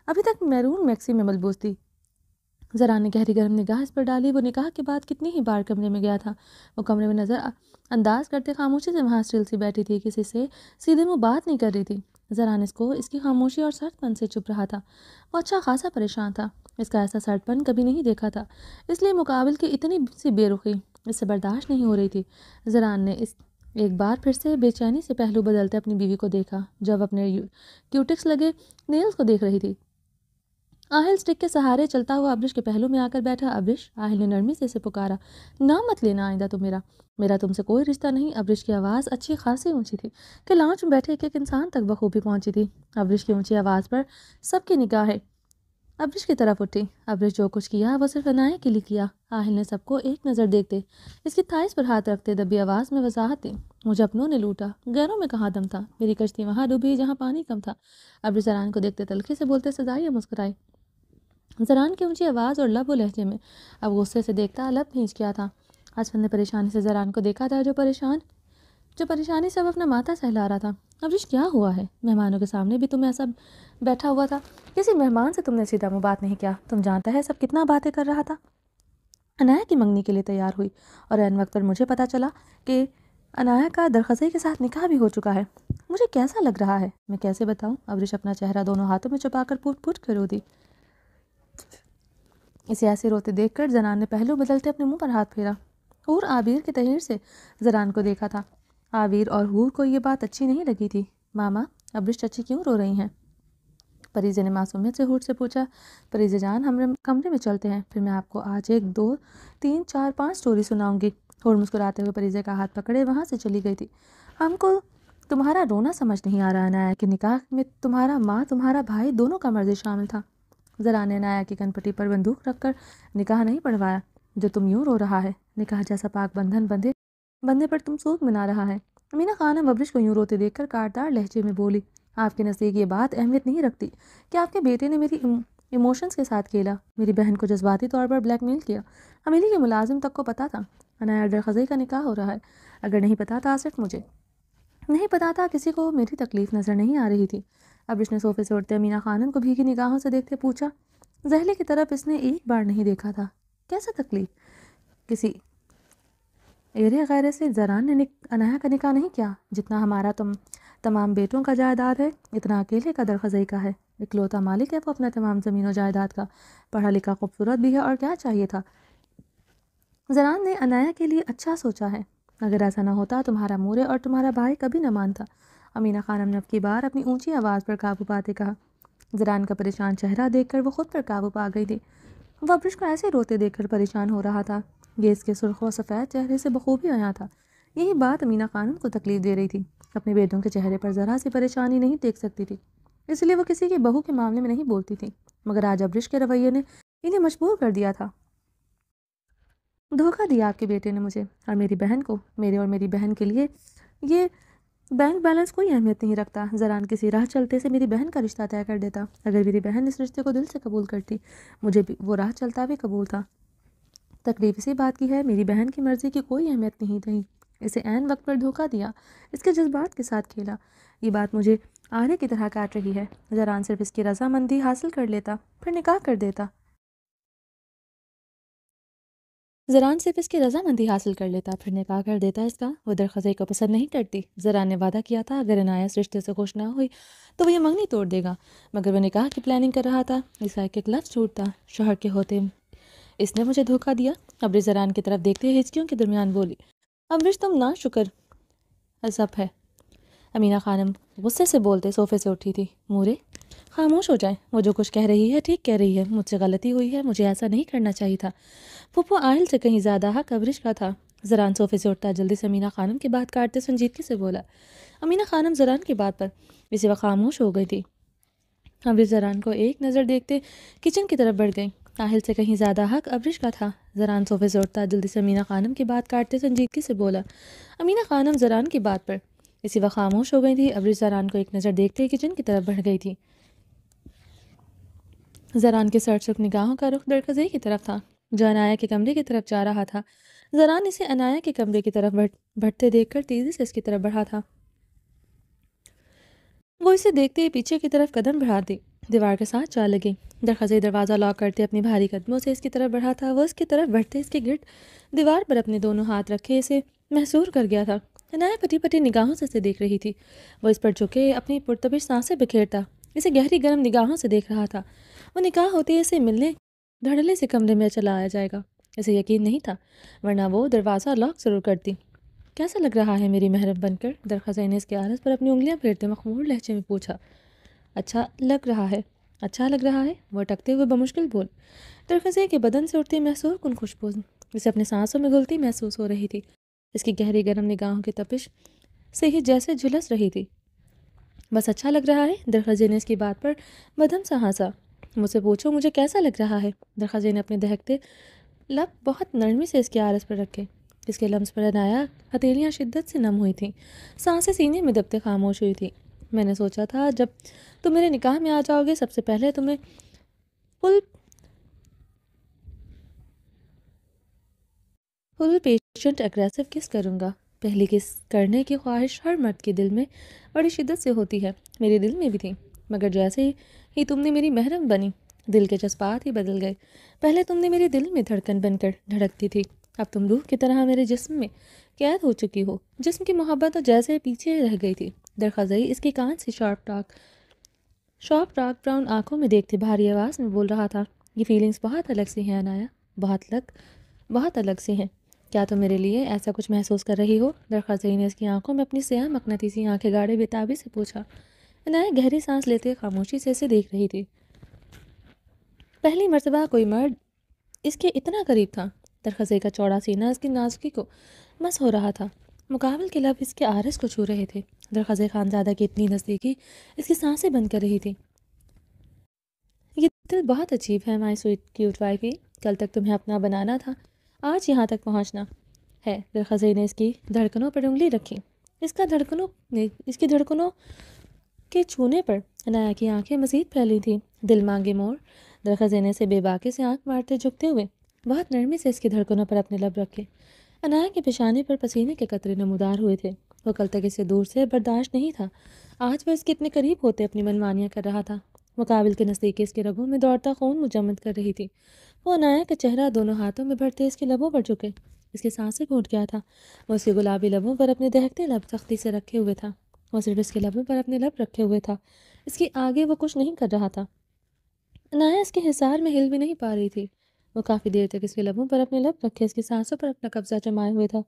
ابھی تک میرون میکسی میں ملبوس تھی۔ زران نے گہری گرم نگاہ اس پر ڈالی۔ وہ نکاح کے بعد کتنی ہی بار کمرے میں گیا تھا۔ وہ کمرے میں نظر انداز کرتے خاموشی سے وہاں اسٹل سی بیٹھی تھی، کسی سے سیدھے منہ بات نہیں کر رہی تھی۔ زران اس کو اس کی خاموشی اور سرد پن سے چپ رہا تھا۔ وہ اچھا خاصا پریشان تھا، اس کا ایسا سرد پن کبھی نہیں دیکھا تھا، اس لیے مقابل کی اتنی سی بے رخی اس سے برداشت نہیں ہو رہی تھی۔ زران نے ایک بار پھر سے بے چینی سے پہلو بدلتے اپنی بیوی کو دیکھا، جب اپنے کیوٹکس لگے نیلز کو دیکھ رہی تھی۔ آہل سٹک کے سہارے چلتا ہوا ابرش کے پہلو میں آ کر بیٹھا۔ ابرش، آہل نے نرمی سے اسے پکارا، نام مت لینا آئندہ تو میرا تم سے کوئی رشتہ نہیں۔ ابرش کی آواز اچھی خاصی اونچی تھی کہ لاؤنج میں بیٹھے ایک انسان تک بخوبی پہنچی تھی۔ ابرش کی اونچی آواز پر سب کی نگاہیں ابرش کی طرف اٹھی۔ ابرش جو کچھ کیا وہ صرف عنایت کے لیے کیا۔ آہل نے سب کو ایک نظر دیکھتے اس کی تھائس پر ہاتھ رکھتے دبی آواز میں وضاحت دی، مجھے اپنوں نے لوٹا، غیروں میں کہاں دم تھا، میری کشتی وہاں ڈوبی جہاں پانی کم تھا۔ ابرش زران کو دیکھتے تلخی سے بولتے سزائے مسکرائے۔ زران کی اونچی آواز اور لب و لہجے میں اب غصے سے دیکھتا لب بھینچ گیا تھا۔ اسفند نے پریشانی سے زران کو دیکھا تھا، جو پریشانی سے اب اپنا ماتھا سہلا رہا تھا۔ ابرش کیا ہوا ہے؟ مہمانوں کے سامنے بھی تم ایسا بیٹھا ہوا تھا، کسی مہمان سے تم نے سیدھا منہ بات نہیں کیا، تم جانتا ہے سب کتنا باتیں کر رہا تھا۔ عنایت کی منگنی کے لیے تیار ہوئی اور عین وقت پر مجھے پتا چلا کہ عنایت کا درخزئی کے ساتھ نکاح بھی ہو چکا ہے۔ مجھے کیسا لگ رہا ہے میں کیسے بتاؤں؟ ابرش اپنا چہرہ دونوں ہاتھوں میں چھپا کر پھوٹ پھوٹ کر رو دی۔ اسے ایسے روتے دیکھ کر زران نے پہلو بدلتے اپنے منہ پر ہاتھ پھیرا اور عابیر کے تحیر سے زران کو دیکھا تھا۔ عابیر اور حور کو یہ بات اچھی نہیں لگی تھی۔ ماما، ابرش چچی کیوں رو رہی ہیں؟ پریزے نے معصومیت سے حور سے پوچھا۔ پریزے جان، ہم کمرے میں چلتے ہیں، پھر میں آپ کو آج 1 2 3 4 5 سٹوری سناؤں گی۔ حور مسکراتے ہوئے پریزے کا ہاتھ پکڑے وہاں سے چلی گئی تھی۔ ہم کو تمہارا رونا سمجھ نہیں آ رہا نایا کہ نکاح میں تمہارا ماں تمہارا بھائی دونوں کا مرضی شامل تھا۔ زران نے نایا کی کن پٹی پر بندوق رکھ کر نکاح نہیں پڑھوایا جو تم یوں رو رہا ہے۔ نکاح جیسا پاک بندھن بندے پر تم سوگ منا رہا ہے۔ امینہ خانم ابرش کو یوں روتے دیکھ کر کاٹدار لہجے میں بولی، آپ کے نزدیک یہ بات اہمیت نہیں رکھتی کہ آپ کے بیٹے نے میری ایموشنز کے ساتھ کھیلا، میری بہن کو جذباتی طور پر بلیک میل کیا۔ امیلی کے ملازم تک کو پتا تھا عنایا درخزئی کا نکاح ہو رہا ہے۔ اگر نہیں پتا تھا صرف مجھے نہیں پتا تھا، کسی کو میری تکلیف نظر نہیں آ رہی تھی۔ ابرش نے صوفے سے اٹھتے امینہ خانم کو بھیگی نگاہوں سے دیکھتے پوچھا۔ زہلے کی طرف اس نے ایک بار نہیں دیکھا تھا۔ کیسا تکلیف؟ کسی ایرے غیرے سے زران نے عنایا کا نکاح نہیں کیا۔ جتنا ہمارا تمام بیٹوں کا جائیداد ہے اتنا اکیلے کا درخزئی کا ہے۔ اکلوتا مالک ہے وہ اپنا تمام زمین و جائیداد کا، پڑھا لکھا خوبصورت بھی ہے، اور کیا چاہیے تھا؟ زران نے عنایا کے لیے اچھا سوچا ہے۔ اگر ایسا نہ ہوتا تمہارا مورے اور تمہارا بھائی کبھی نہ مانتا۔ امینہ خانم نے اب کی بار اپنی اونچی آواز پر قابو پاتے کہا۔ زران کا پریشان چہرہ دیکھ کر وہ خود پر قابو پا گئی تھی۔ وہ ابرش کو ایسے روتے دیکھ کر پریشان ہو رہا تھا۔ یہ اس کے سرخ و سفید چہرے سے بخوبی آیا تھا۔ یہی بات امینہ خانم کو تکلیف دے رہی تھی۔ اپنے بیٹوں کے چہرے پر ذرا سی پریشانی نہیں دیکھ سکتی تھی، اس لیے وہ کسی کی بہو کے معاملے میں نہیں بولتی تھی۔ مگر آج ابرش کے رویے نے انہیں مجبور کر دیا تھا۔ دھوکہ دیا آپ کے بیٹے نے مجھے اور میری بہن کو۔ میرے اور میری بہن کے لیے یہ بینک بیلنس کوئی اہمیت نہیں رکھتا۔ زران کسی راہ چلتے سے میری بہن کا رشتہ طے کر دیتا۔ اگر میری بہن اس رشتے کو دل سے قبول کرتی، مجھے بھی وہ راہ چلتا بھی قبول تھا۔ تکلیف اسی بات کی ہے میری بہن کی مرضی کی کوئی اہمیت نہیں تھی۔ اسے عین وقت پر دھوکہ دیا، اس کے جذبات کے ساتھ کھیلا۔ یہ بات مجھے آرے کی طرح کاٹ رہی ہے۔ زران صرف اس کی رضامندی حاصل کر لیتا پھر نکاح کر دیتا۔ زران صرف اس کی رضامندی حاصل کر لیتا پھر نکاح کر دیتا اس کا۔ وہ درخزئی کو پسند نہیں کرتی۔ زران نے وعدہ کیا تھا اگر عنایا اس رشتے سے خوش نہ ہوئی تو وہ یہ منگنی توڑ دے گا، مگر وہ نکاح کی پلاننگ کر رہا تھا۔ اس کا ایک لفظ چھوٹتا شوہر کے ہوتے اس نے مجھے دھوکہ دیا۔ ابرش زران کی طرف دیکھتے ہچکیوں کے درمیان بولی، ابرش تم نا شکر عصب ہے۔ امینہ خانم غصے سے بولتے صوفے سے اٹھی تھی۔ مورے خاموش ہو جائیں، وہ جو کچھ کہہ رہی ہے ٹھیک کہہ رہی ہے، مجھ سے غلطی ہوئی ہے، مجھے ایسا نہیں کرنا چاہیے تھا۔ پھپھو آہل سے کہیں زیادہ حق ابرش کا تھا۔ زران صوفے سے اٹھتا جلدی سے امینہ خانم کی بات کاٹتے سنجیدگی سے بولا۔ امینہ خانم زران کی بات پر اسی وقت خاموش ہو گئی تھی۔ ابرش زران کو ایک نظر دیکھتے کچن کی طرف بڑھ گئی۔ آہل سے کہیں زیادہ حق ابرش کا تھا۔ زران صوفے سے اٹھتا جلدی سے امینہ خانم کی بات کاٹتے سنجیدگی سے بولا۔ امینہ خانم زران کی بات پر اسی وقت خاموش ہو گئی تھی۔ ابرش زران کو ایک نظر دیکھتے کچن کی طرف بڑھ گئی تھی۔ زران کے سرسبز نگاہوں کا رخ درخزئی کی طرف تھا جو عنایا کے کمرے کی طرف جا رہا تھا۔ زران اسے عنایا کے کمرے کی طرف بڑھتے دیکھ کر تیزی سے اس کی طرف بڑھا تھا۔ وہ اسے دیکھتے ہی پیچھے کی طرف قدم بڑھا دی، دیوار کے ساتھ چال لگی۔ درخزئی دروازہ لاک کرتے اپنی بھاری قدموں سے اس کی طرف بڑھا تھا۔ وہ اس کی طرف بڑھتے اس کے گرد دیوار پر اپنے دونوں ہاتھ رکھے اسے محصور کر گیا تھا۔ عنایا پٹی پٹی نگاہوں سے اسے دیکھ رہی تھی۔ وہ اس پر جھکے اپنی پرتبش سانسیں بکھیرتا اسے گہری گرم نگاہوں سے دیکھ رہا تھا۔ وہ نکاح ہوتے ہی اسے ملنے دھڑلے سے کمرے میں چلا آیا جائے گا، اسے یقین نہیں تھا، ورنہ وہ دروازہ لاک ضرور کرتی۔ کیسا لگ رہا ہے میری محرم بن کر؟ درخزئی نے اس کے عارض پر اپنی انگلیاں پھیرتے مخمور لہجے میں پوچھا۔ اچھا لگ رہا ہے، اچھا لگ رہا ہے، وہ اٹکتے ہوئے بمشکل بول۔ درخزئی کے بدن سے اٹھتی محسور کن خوشبو اسے اپنے سانسوں میں گھلتی محسوس ہو رہی تھی۔ اس کی گہری گرم نگاہوں کی تپش سے ہی جیسے جھلس رہی تھی۔ بس اچھا لگ رہا ہے؟ درخزئی نے اس کی بات پر بدہم سا ہنسا۔ مجھ سے پوچھو مجھے کیسا لگ رہا ہے؟ درخزئی نے اپنے دہکتے لب بہت نرمی سے اس کے عارض پر رکھے۔ اس کے لمس پر عنایا ہتھیلیاں شدت سے نم ہوئی تھیں، سانسیں سینے میں دبتے خاموش ہوئی تھی۔ میں نے سوچا تھا جب تم میرے نکاح میں آ جاؤ گے سب سے پہلے تمہیں فل پیشنٹ اگریسو کس کروں گا۔ پہلی کس کرنے کی خواہش ہر مرد کے دل میں بڑی شدت سے ہوتی ہے، میرے دل میں بھی تھی، مگر جیسے ہی تم نے میری محرم بنی دل کے جذبات ہی بدل گئے۔ پہلے تم نے میرے دل میں دھڑکن بن کر دھڑکتی تھی، اب تم روح کی طرح میرے جسم میں قید ہو چکی ہو۔ جسم کی محبت تو جیسے پیچھے رہ گئی تھی، درخزئی اس کی کان سے شارپ ڈارک براؤن آنکھوں میں دیکھتے بھاری آواز میں بول رہا تھا، یہ فیلنگز بہت الگ سی ہیں عنایا، بہت الگ سی ہیں۔ کیا تم میرے لیے ایسا کچھ محسوس کر رہی ہو؟ درخزئی نے اس کی آنکھوں میں اپنی سیاہ مقناطیسی آنکھیں گاڑے بےتابی سے پوچھا۔ عنایا گہری سانس لیتے خاموشی سے اسے دیکھ رہی تھی۔ پہلی مرتبہ کوئی مرد اس کے اتنا قریب تھا۔ درخزئی کا چوڑا سینہ اس کی نازکی کو مس ہو رہا تھا، مقابل کے لب اس کے عارض کو چھو رہے تھے۔ درخزئی خانزادہ کی اتنی نزدیکی اس کی سانسیں بند کر رہی تھی۔ یہ دل بہت عجیب ہے مائی سویٹ کیوٹ وائفی، کل تک تمہیں اپنا بنانا تھا، آج یہاں تک پہنچنا ہے۔ درخزئی نے اس کی دھڑکنوں پر انگلی رکھی۔ اس کی دھڑکنوں کے چھونے پر عنایا کی آنکھیں مزید پھیلی تھیں۔ دل مانگے مور۔ درخزئی نے اسے بے باکی سے آنکھ مارتے جھکتے ہوئے بہت نرمی سے اس کی دھڑکنوں پر اپنے لب رکھے۔ عنایا کے پیشانے پر پسینے کے قطرے نمودار ہوئے تھے۔ وہ کل تک اسے دور سے برداشت نہیں تھا، آج وہ اس کے اتنے قریب ہوتے اپنی منمانیاں کر رہا تھا۔ مقابل کے نزدیکی اس کے رگوں میں دوڑتا خون مجمد کر رہی تھی۔ وہ عنایا کا چہرہ دونوں ہاتھوں میں بھرتے اس کے لبوں پر جھکے، اس کی سانسیں گھونٹ گیا تھا۔ وہ اس کے گلابی لبوں پر اپنے دہکتے لب سختی سے رکھے ہوئے تھا۔ وہ صرف اس کے لبوں پر اپنے لب رکھے ہوئے تھا، اس کے آگے وہ کچھ نہیں کر رہا تھا۔ عنایا اس کے حصار میں ہل بھی نہیں پا رہی تھی۔ وہ کافی دیر تک اس کے لبوں پر اپنے لب رکھے اس کی سانسوں پر اپنا قبضہ جمائے ہوئے تھا۔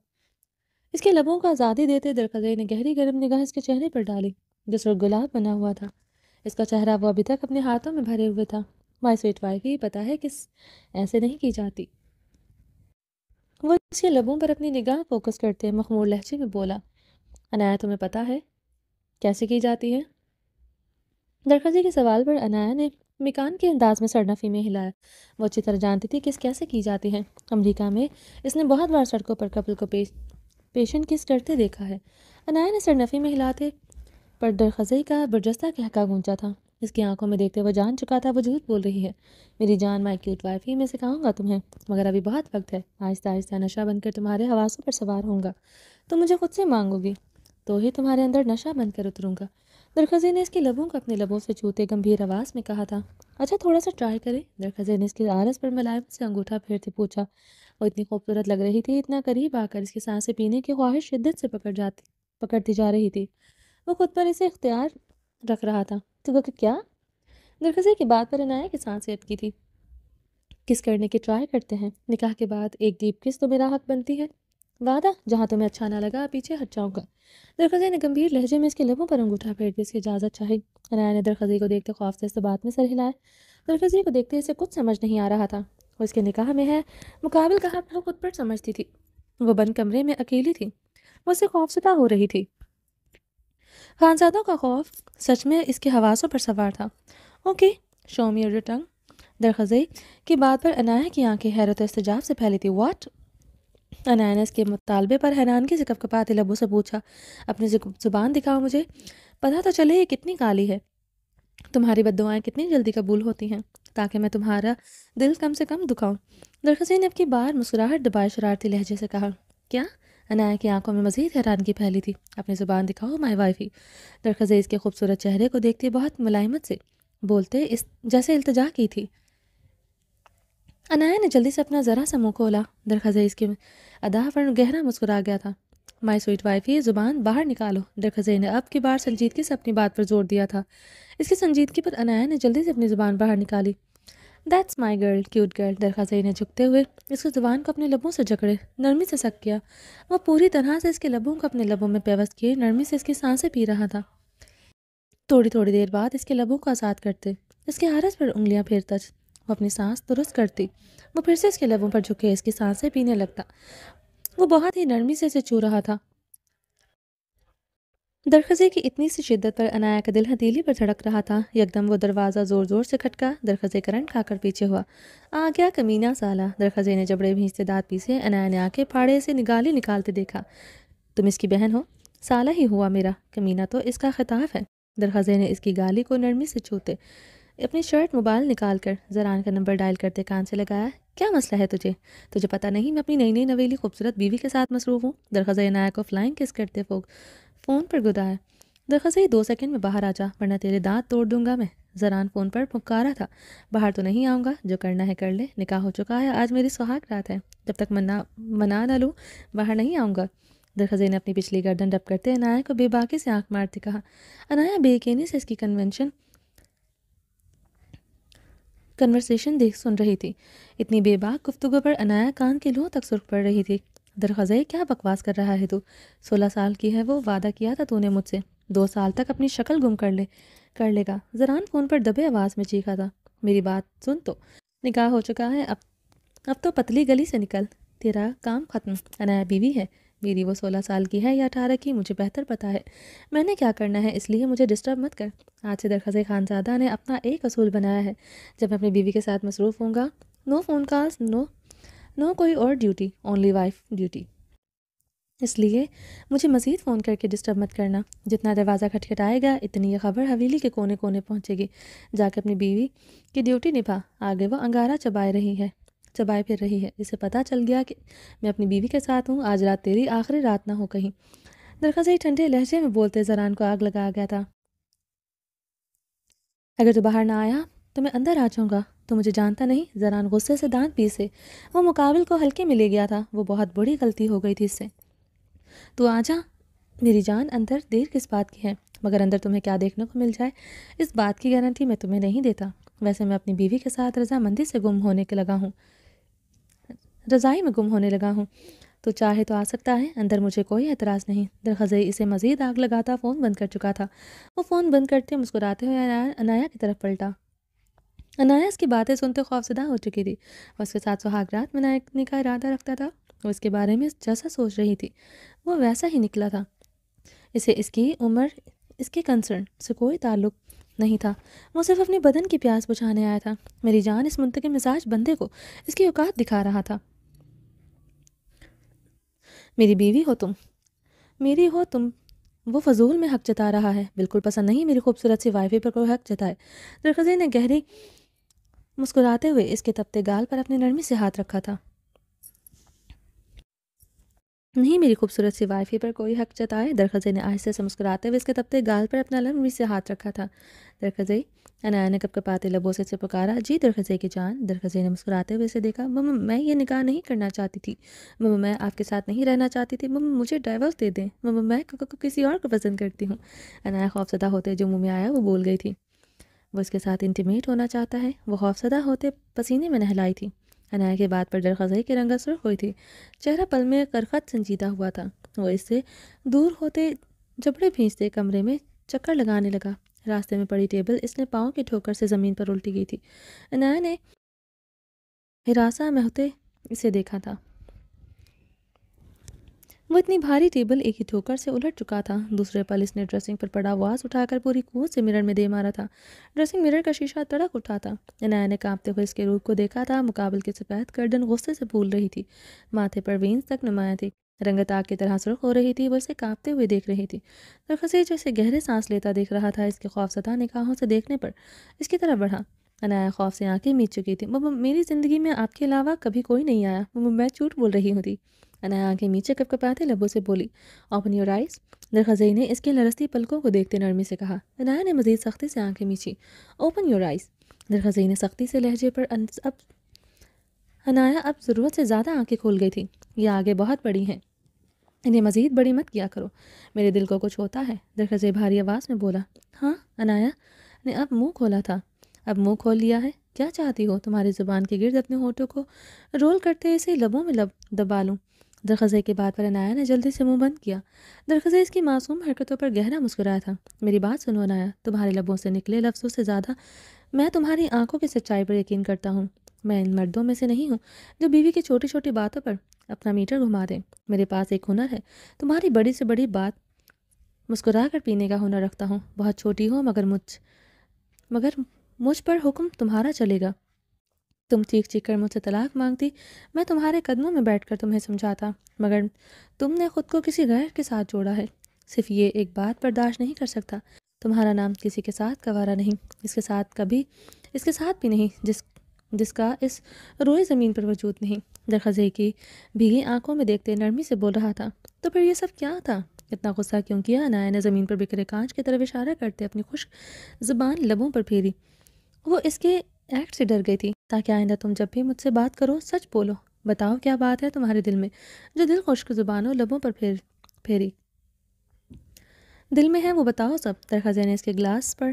اس کے لبوں کو آزادی دیتے درخزئی نے گہری گرم نگاہ اس کے چہرے پر ڈالی جو سرخ گلاب بنا ہوا تھا۔ اس کا چہرہ وہ ابھی تک اپنے ہاتھوں میں بھرے ہوئے تھا۔ مائی سویٹ وائفی، پتہ ہے کس ایسے نہیں کی جاتی۔ وہ اس کے لبوں پر اپنی نگاہ فوکس کرتے مخمور لہجے میں بولا، عنایا تمہیں پتہ ہے کیسے کی جاتی ہے؟ درخزئی کے سوال پر عنایا نے مکان کے انداز میں سرنفی میں ہلایا۔ وہ اچھی طرح جانتی تھی کہ کیسے کی جاتی ہے۔ امریکہ میں اس نے بہت بار سڑکوں پر کپل کو پیشن کس کرتے دیکھا ہے۔ عنایا نے سرنفی میں ہلاتے پر درخزئی کا برجستہ کہکا گونجا تھا۔ اس کی آنکھوں میں دیکھتے وہ جان چکا تھا وہ جھوٹ بول رہی ہے۔ میری جان مائی کیوٹ وائفی، میں سکھاؤں گا تمہیں، مگر ابھی بہت وقت ہے۔ آہستہ آہستہ نشہ بن کر تمہارے حواسوں پر سوار ہوں گا، تم مجھے خود سے مانگو گی تو ہی تمہارے اندر نشہ بن کر اتروں گا۔ درخزئی نے اس کے لبوں کو اپنے لبوں سے چھوتے گمبھیر آواز میں کہا تھا۔ اچھا تھوڑا سا ٹرائی کریں؟ درخزئی نے اس کے عارض پر ملائم سے انگوٹھا پھیرتے پوچھا۔ وہ اتنی خوبصورت لگ رہی تھی، اتنا قریب آ کر اس کی سانسیں پینے کی خواہش شدت سے پکڑتی جا رہی تھی۔ وہ خود پر اسے اختیار رکھ رہا تھا تو وہ کیا؟ درخزئی کی بات پر عنایا کی سانسیں اٹکی تھی۔ کس کرنے کی ٹرائی کرتے ہیں، نکاح کے بعد ایک ڈیپ کس تو میرا حق بنتی ہے۔ وعدہ، جہاں تمہیں اچھا نہ لگا پیچھے ہٹ جاؤں گا۔ درخزئی نے گمبھیر لہجے میں اس کے لبوں پر انگوٹھا پھیر کے اس کی اجازت چاہی۔ عنایا نے درخزئی کو دیکھتے خوف سے اس بات میں سر ہلایا۔ درخزئی کو دیکھتے اسے کچھ سمجھ نہیں آ رہا تھا۔ وہ اس کے نکاح میں ہے، مقابل کا حق وہ خود پر سمجھتی تھی۔ وہ بند کمرے میں اکیلی تھی، وہ اسے خوفزدہ ہو رہی تھی۔ خانزادوں کا خوف سچ میں اس کے حواسوں پر سوار تھا۔ Okay show me your tongue. درخزئی کی بات پر عنایا کی آنکھیں حیرت و استعجاب سے پھیلی تھی۔ واٹ؟ عنایا نے اس کے مطالبے پر حیرانگی سے کپکپاتے لبوں سے پوچھا۔ اپنی زبان دکھاؤ مجھے، پتہ تو چلے یہ کتنی کالی ہے، تمہاری بد دعائیں کتنی جلدی قبول ہوتی ہیں، تاکہ میں تمہارا دل کم سے کم دکھاؤں۔ درخزئی نے اب کی بار مسکراہٹ دبائے شرارتی لہجے سے کہا۔ کیا؟ عنایا کی آنکھوں میں مزید حیرانگی پھیلی تھی۔ اپنی زبان دکھاؤ مائی وائفی۔ درخزئی اس کے خوبصورت چہرے کو دیکھتی بہت ملائمت سے بولتے جیسے التجا کی تھی۔ عنایا نے جلدی سے اپنا ذرا سا منہ کھولا۔ درخزئی اس کی ادا پر گہرا مسکرا گیا تھا۔ مائی سویٹ وائفی، زبان باہر نکالو۔ درخزئی نے اب کی بار سنجیدگی سے اپنی بات پر زور دیا تھا۔ اس کی سنجیدگی پر عنایا نے جلدی سے اپنی زبان باہر نکالی۔ That's my girl, cute girl. Durkhzai نے جھکتے ہوئے اس کی زبان کو اپنے لبوں سے جکڑے نرمی سے سک کیا۔ وہ پوری طرح سے اس کے لبوں کو اپنے لبوں میں پیوست کیے نرمی سے اس کی سانسیں پی رہا تھا۔ تھوڑی دیر بعد اس کے لبوں کو آزاد کرتے اس کے عارض پر انگلیاں پھیرتا وہ اپنی سانس درست کرتی، وہ پھر سے اس کے لبوں پر جھکے اس کی سانسیں پینے لگتا۔ وہ بہت ہی نرمی سے اسے چھو رہا تھا۔ درخزئی کی اتنی سی شدت پر عنایا کا دل ہتھیلی پر دھڑک رہا تھا۔ یکدم وہ دروازہ زور زور سے کھٹکا۔ درخزئی کرنٹ کھا کر پیچھے ہوا۔ آ گیا کمینہ سالا۔ درخزئی نے جبڑے بھینچتے دانت پیسے عنایا نے آنکھیں پھاڑے سے نگالی نکالتے دیکھا۔ تم اس کی بہن ہو؟ سالہ ہی ہوا میرا، کمینہ تو اس کا خطاب ہے۔ درخزئی نے اس کی گالی کو نرمی سے چھوتے اپنی شرٹ موبائل نکال کر زران کا نمبر ڈائل کرتے کان سے لگایا۔ کیا مسئلہ ہے تجھے پتہ نہیں میں اپنی نئی نئی نویلی خوبصورت بیوی کے ساتھ مصروف ہوں؟ درخزئی عنایا کو فلائنگ کس کرتے فون پر گدایا۔ درخزئی 2 سیکنڈ میں باہر آ جا ورنہ تیرے دانت توڑ دوں گا میں۔ زران فون پر پکارا تھا۔ باہر تو نہیں آؤں گا، جو کرنا ہے کر لے، نکاح ہو چکا ہے، آج میری سہاگ رات ہے، جب تک منا نہ لوں باہر نہیں آؤں گا۔ درخزے نے اپنی پچھلی گردن رب کرتے عنایا کو بے باکی سے آنکھ مارتے کہا۔ عنایا بے یقینی سے اس کی کنورسیشن دیکھ سن رہی تھی۔ اتنی بے باک گفتگو پر عنایا کان کے لوہوں تک سرخ پڑ رہی تھی۔ درخزے کیا بکواس کر رہا ہے تو؟ 16 سال کی ہے وہ، وعدہ کیا تھا تو نے مجھ سے 2 سال تک اپنی شکل گم کر لے گا۔ زران فون پر دبے آواز میں چیخا تھا۔ میری بات سن تو، نکاح ہو چکا ہے، اب تو پتلی گلی سے نکل، تیرا کام ختم۔ عنایا بیوی ہے میری، وہ 16 سال کی ہے یا 18 کی مجھے بہتر پتہ ہے۔ میں نے کیا کرنا ہے، اس لیے مجھے ڈسٹرب مت کر۔ آج سے درخزے خانزادہ نے اپنا ایک اصول بنایا ہے، جب میں اپنی بیوی کے ساتھ مصروف ہوں گا، نو فون کالز، نو کوئی اور ڈیوٹی، اونلی وائف ڈیوٹی۔ اس لیے مجھے مزید فون کر کے ڈسٹرب مت کرنا۔ جتنا دروازہ کھٹکھٹائے گا اتنی یہ خبر حویلی کے کونے کونے پہنچے گی۔ جا کے اپنی بیوی کی ڈیوٹی نبھا۔ آگے وہ انگارہ چبائے پھر رہی ہے، اسے پتہ چل گیا کہ میں اپنی بیوی کے ساتھ ہوں، آج رات تیری آخری رات نہ ہو کہیں۔ درخزے ٹھنڈے لہجے میں بولتے زران کو آگ لگا گیا تھا۔ اگر تو باہر نہ آیا تو میں اندر آ جاؤں گا، تو مجھے جانتا نہیں؟ زران غصے سے دانت پیسے۔ وہ مقابل کو ہلکے میں لے گیا تھا، وہ بہت بڑی غلطی ہو گئی تھی اس سے۔ تو آ جا میری جان، اندر دیر کس بات کی ہے؟ مگر اندر تمہیں کیا دیکھنے کو مل جائے اس بات کی گارنٹی میں تمہیں نہیں دیتا۔ ویسے میں اپنی بیوی کے ساتھ رضامندی سے رضائی میں گم ہونے لگا ہوں، تو چاہے تو آ سکتا ہے، اندر مجھے کوئی اعتراض نہیں۔ درخزے اسے مزید آگ لگاتا فون بند کر چکا تھا۔ وہ فون بند کرتے مسکراتے ہوئے عنایا کی طرف پلٹا۔ عنایا اس کی باتیں سنتے خوفزدہ ہو چکی تھی۔ وہ اس کے ساتھ سہاگ رات منانے کا ارادہ رکھتا تھا، وہ اس کے بارے میں جیسا سوچ رہی تھی وہ ویسا ہی نکلا تھا۔ اسے اس کی عمر، اس کے کنسرن سے کوئی تعلق نہیں تھا، وہ صرف اپنے بدن کی پیاس بجھانے آیا تھا۔ میری جان اس منتقم مزاج بندے کو اس کی اوقات دکھا رہا تھا۔ میری بیوی ہو تم، میری ہو تم، وہ فضول میں حق جتا رہا ہے۔ بالکل پسند نہیں میری خوبصورت سی وائفی پر کوئی حق جتائے۔ درخزے نے گہری مسکراتے ہوئے اس کے تپتے گال پر اپنی نرمی سے ہاتھ رکھا تھا۔ نہیں میری خوبصورت سی وائفی پر کوئی حق جتائے۔ درخزے نے آہستہ سے مسکراتے ہوئے اس کے تپتے گال پر اپنا نرمی سے ہاتھ رکھا تھا۔ درخزے، عنایا نے کپکپاتے لبوں سے پکارا۔ جی درخزے کی جان۔ درخزے نے مسکراتے ہوئے اسے دیکھا۔ مما میں یہ نکاح نہیں کرنا چاہتی تھی، مما میں آپ کے ساتھ نہیں رہنا چاہتی تھی، مما مجھے ڈائیورس دے دیں، مما میں کسی اور کو پسند کرتی ہوں۔ عنایا خوفزدہ ہوتے جو منہ میں آیا وہ بول گئی تھی۔ وہ اس کے ساتھ انٹیمیٹ ہونا چاہتا ہے۔ وہ خوفزدہ ہوتے پسینے میں نہلائی تھی۔ عنایا کی بات پر درخزے کی رنگت سرخ ہوئی تھی، چہرہ پل میں کرخت سنجیدہ ہوا تھا۔ وہ اس سے دور ہوتے جبڑے بھینچتے کمرے میں چکر لگانے لگا۔ راستے میں پڑی ٹیبل اس نے پاؤں کی ٹھوکر سے زمین پر الٹی گئی تھی۔ عنایا نے ہراساں میں ہوتے اسے دیکھا تھا، وہ اتنی بھاری ٹیبل ایک ہی ٹھوکر سے الٹ چکا تھا۔ دوسرے پل اس نے ڈریسنگ پر پڑا واز اٹھا کر پوری قوت سے مرر میں دے مارا تھا۔ ڈریسنگ مرر کا شیشہ تڑک اٹھا تھا۔ عنایا نے کانپتے ہوئے اس کے روپ کو دیکھا تھا، مقابل کی سفید گردن غصے سے پھول رہی تھی، ماتھے پر وینز تک نمایاں تھی، رنگت آگ کی طرح سرخ ہو رہی تھی۔ وہ اسے کانپتے ہوئے دیکھ رہی تھی۔ درخزے جو اسے گہرے سانس لیتا دیکھ رہا تھا، اس کے خوفزدہ نگاہوں سے دیکھنے پر اس کی طرف بڑھا۔ عنایا خوف سے آنکھیں میچ چکی تھی۔ مما میری زندگی میں آپ کے علاوہ کبھی کوئی نہیں آیا، مما میں جھوٹ بول رہی ہوں تھی۔ عنایا آنکھیں نیچے کپکپاتے لبوں سے بولی، اوپن یور آئیز۔ درخزے نے اس کے لرزتی پلکوں کو دیکھتے نرمی سے کہا۔ عنایا نے مزید سختی سے آنکھیں میچی۔ Open your eyes. درخزے نے سختی سے لہجے پر عنایا اب ضرورت سے زیادہ آنکھیں کھول گئی تھی۔ یہ آگے بہت بڑی ہیں، انہیں مزید بڑی مت کیا کرو، میرے دل کو کچھ ہوتا ہے۔ درخزے بھاری آواز میں بولا۔ ہاں؟ عنایا نے اب منہ کھولا تھا۔ اب منہ کھول لیا ہے، کیا چاہتی ہو؟ تمہاری زبان کے گرد اپنے ہونٹوں کو رول کرتے اسے لبوں میں دبا لوں۔ درخزے کی بات پر عنایا نے جلدی سے منہ بند کیا۔ درخزے اس کی معصوم حرکتوں پر گہرا مسکرایا تھا۔ میری بات سنو عنایا، تمہارے لبوں سے نکلے لفظوں سے زیادہ میں تمہاری آنکھوں کی سچائی پر یقین کرتا ہوں۔ میں ان مردوں میں سے نہیں ہوں جو بیوی کی چھوٹی چھوٹی باتوں پر اپنا میٹر گھما دیں۔ میرے پاس ایک ہنر ہے، تمہاری بڑی سے بڑی بات مسکرا کر پینے کا ہنر رکھتا ہوں، بہت چھوٹی ہو مگر مجھ پر حکم تمہارا چلے گا۔ تم چیخ چیخ کر مجھ سے طلاق مانگتی، میں تمہارے قدموں میں بیٹھ کر تمہیں سمجھاتا، مگر تم نے خود کو کسی غیر کے ساتھ جوڑا ہے۔ صرف یہ ایک بات برداشت نہیں کر سکتا، تمہارا نام کسی کے ساتھ گوارا نہیں، اس کے ساتھ بھی نہیں جس کا اس روئے زمین پر وجود نہیں۔ درخزے کی بھیگی آنکھوں میں دیکھتے نرمی سے بول رہا تھا۔ تو پھر یہ سب کیا تھا؟ اتنا غصہ کیوں کیا؟ عنایا نے زمین پر بکھرے کانچ کی طرف اشارہ کرتے اپنی خشک زبان لبوں پر پھیری۔ وہ اس کے ایکٹ سے ڈر گئی تھی، تاکہ آئندہ تم جب بھی مجھ سے بات کرو سچ بولو، بتاؤ کیا بات ہے تمہارے دل میں جو دل خشک زبانوں لبوں پر پھیری۔ دل میں ہے وہ بتاؤ سب، درخزے نے اس کے گلاس پر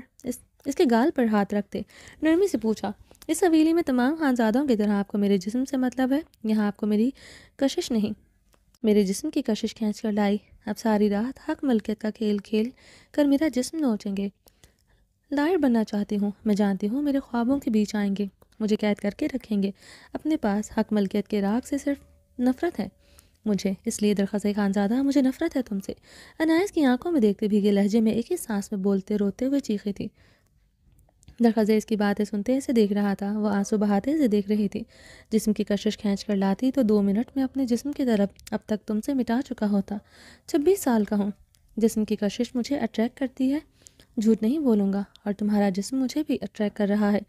اس کے گال پر ہاتھ رکھتے نرمی سے پوچھا۔ اس حویلی میں تمام خانزادوں کی طرح آپ کو میرے جسم سے مطلب ہے؟ یہاں آپ کو میری کشش نہیں، میرے جسم کی کشش کھینچ کر لائی۔ اب ساری رات حق ملکیت کا کھیل کھیل کر میرا جسم نوچیں گے۔ لائر بننا چاہتی ہوں، میں جانتی ہوں میرے خوابوں کے بیچ آئیں گے، مجھے قید کر کے رکھیں گے اپنے پاس۔ حق ملکیت کے راگ سے صرف نفرت ہے مجھے، اس لیے درخزے خانزادہ مجھے نفرت ہے تم سے۔ عنایت کی آنکھوں میں دیکھتے بھیگے لہجے میں ایک ہی سانس میں بولتے روتے ہوئے چیخی تھی۔ درخزے اس کی باتیں سنتے اسے دیکھ رہا تھا، وہ آنسو بہاتے اسے دیکھ رہی تھی۔ جسم کی کشش کھینچ کر لاتی تو 2 منٹ میں اپنے جسم کی طرف اب تک تم سے مٹا چکا ہوتا۔ 26 سال کا ہوں، جسم کی کشش مجھے اٹریکٹ کرتی ہے، جھوٹ نہیں بولوں گا، اور تمہارا جسم مجھے بھی اٹریکٹ کر رہا ہے،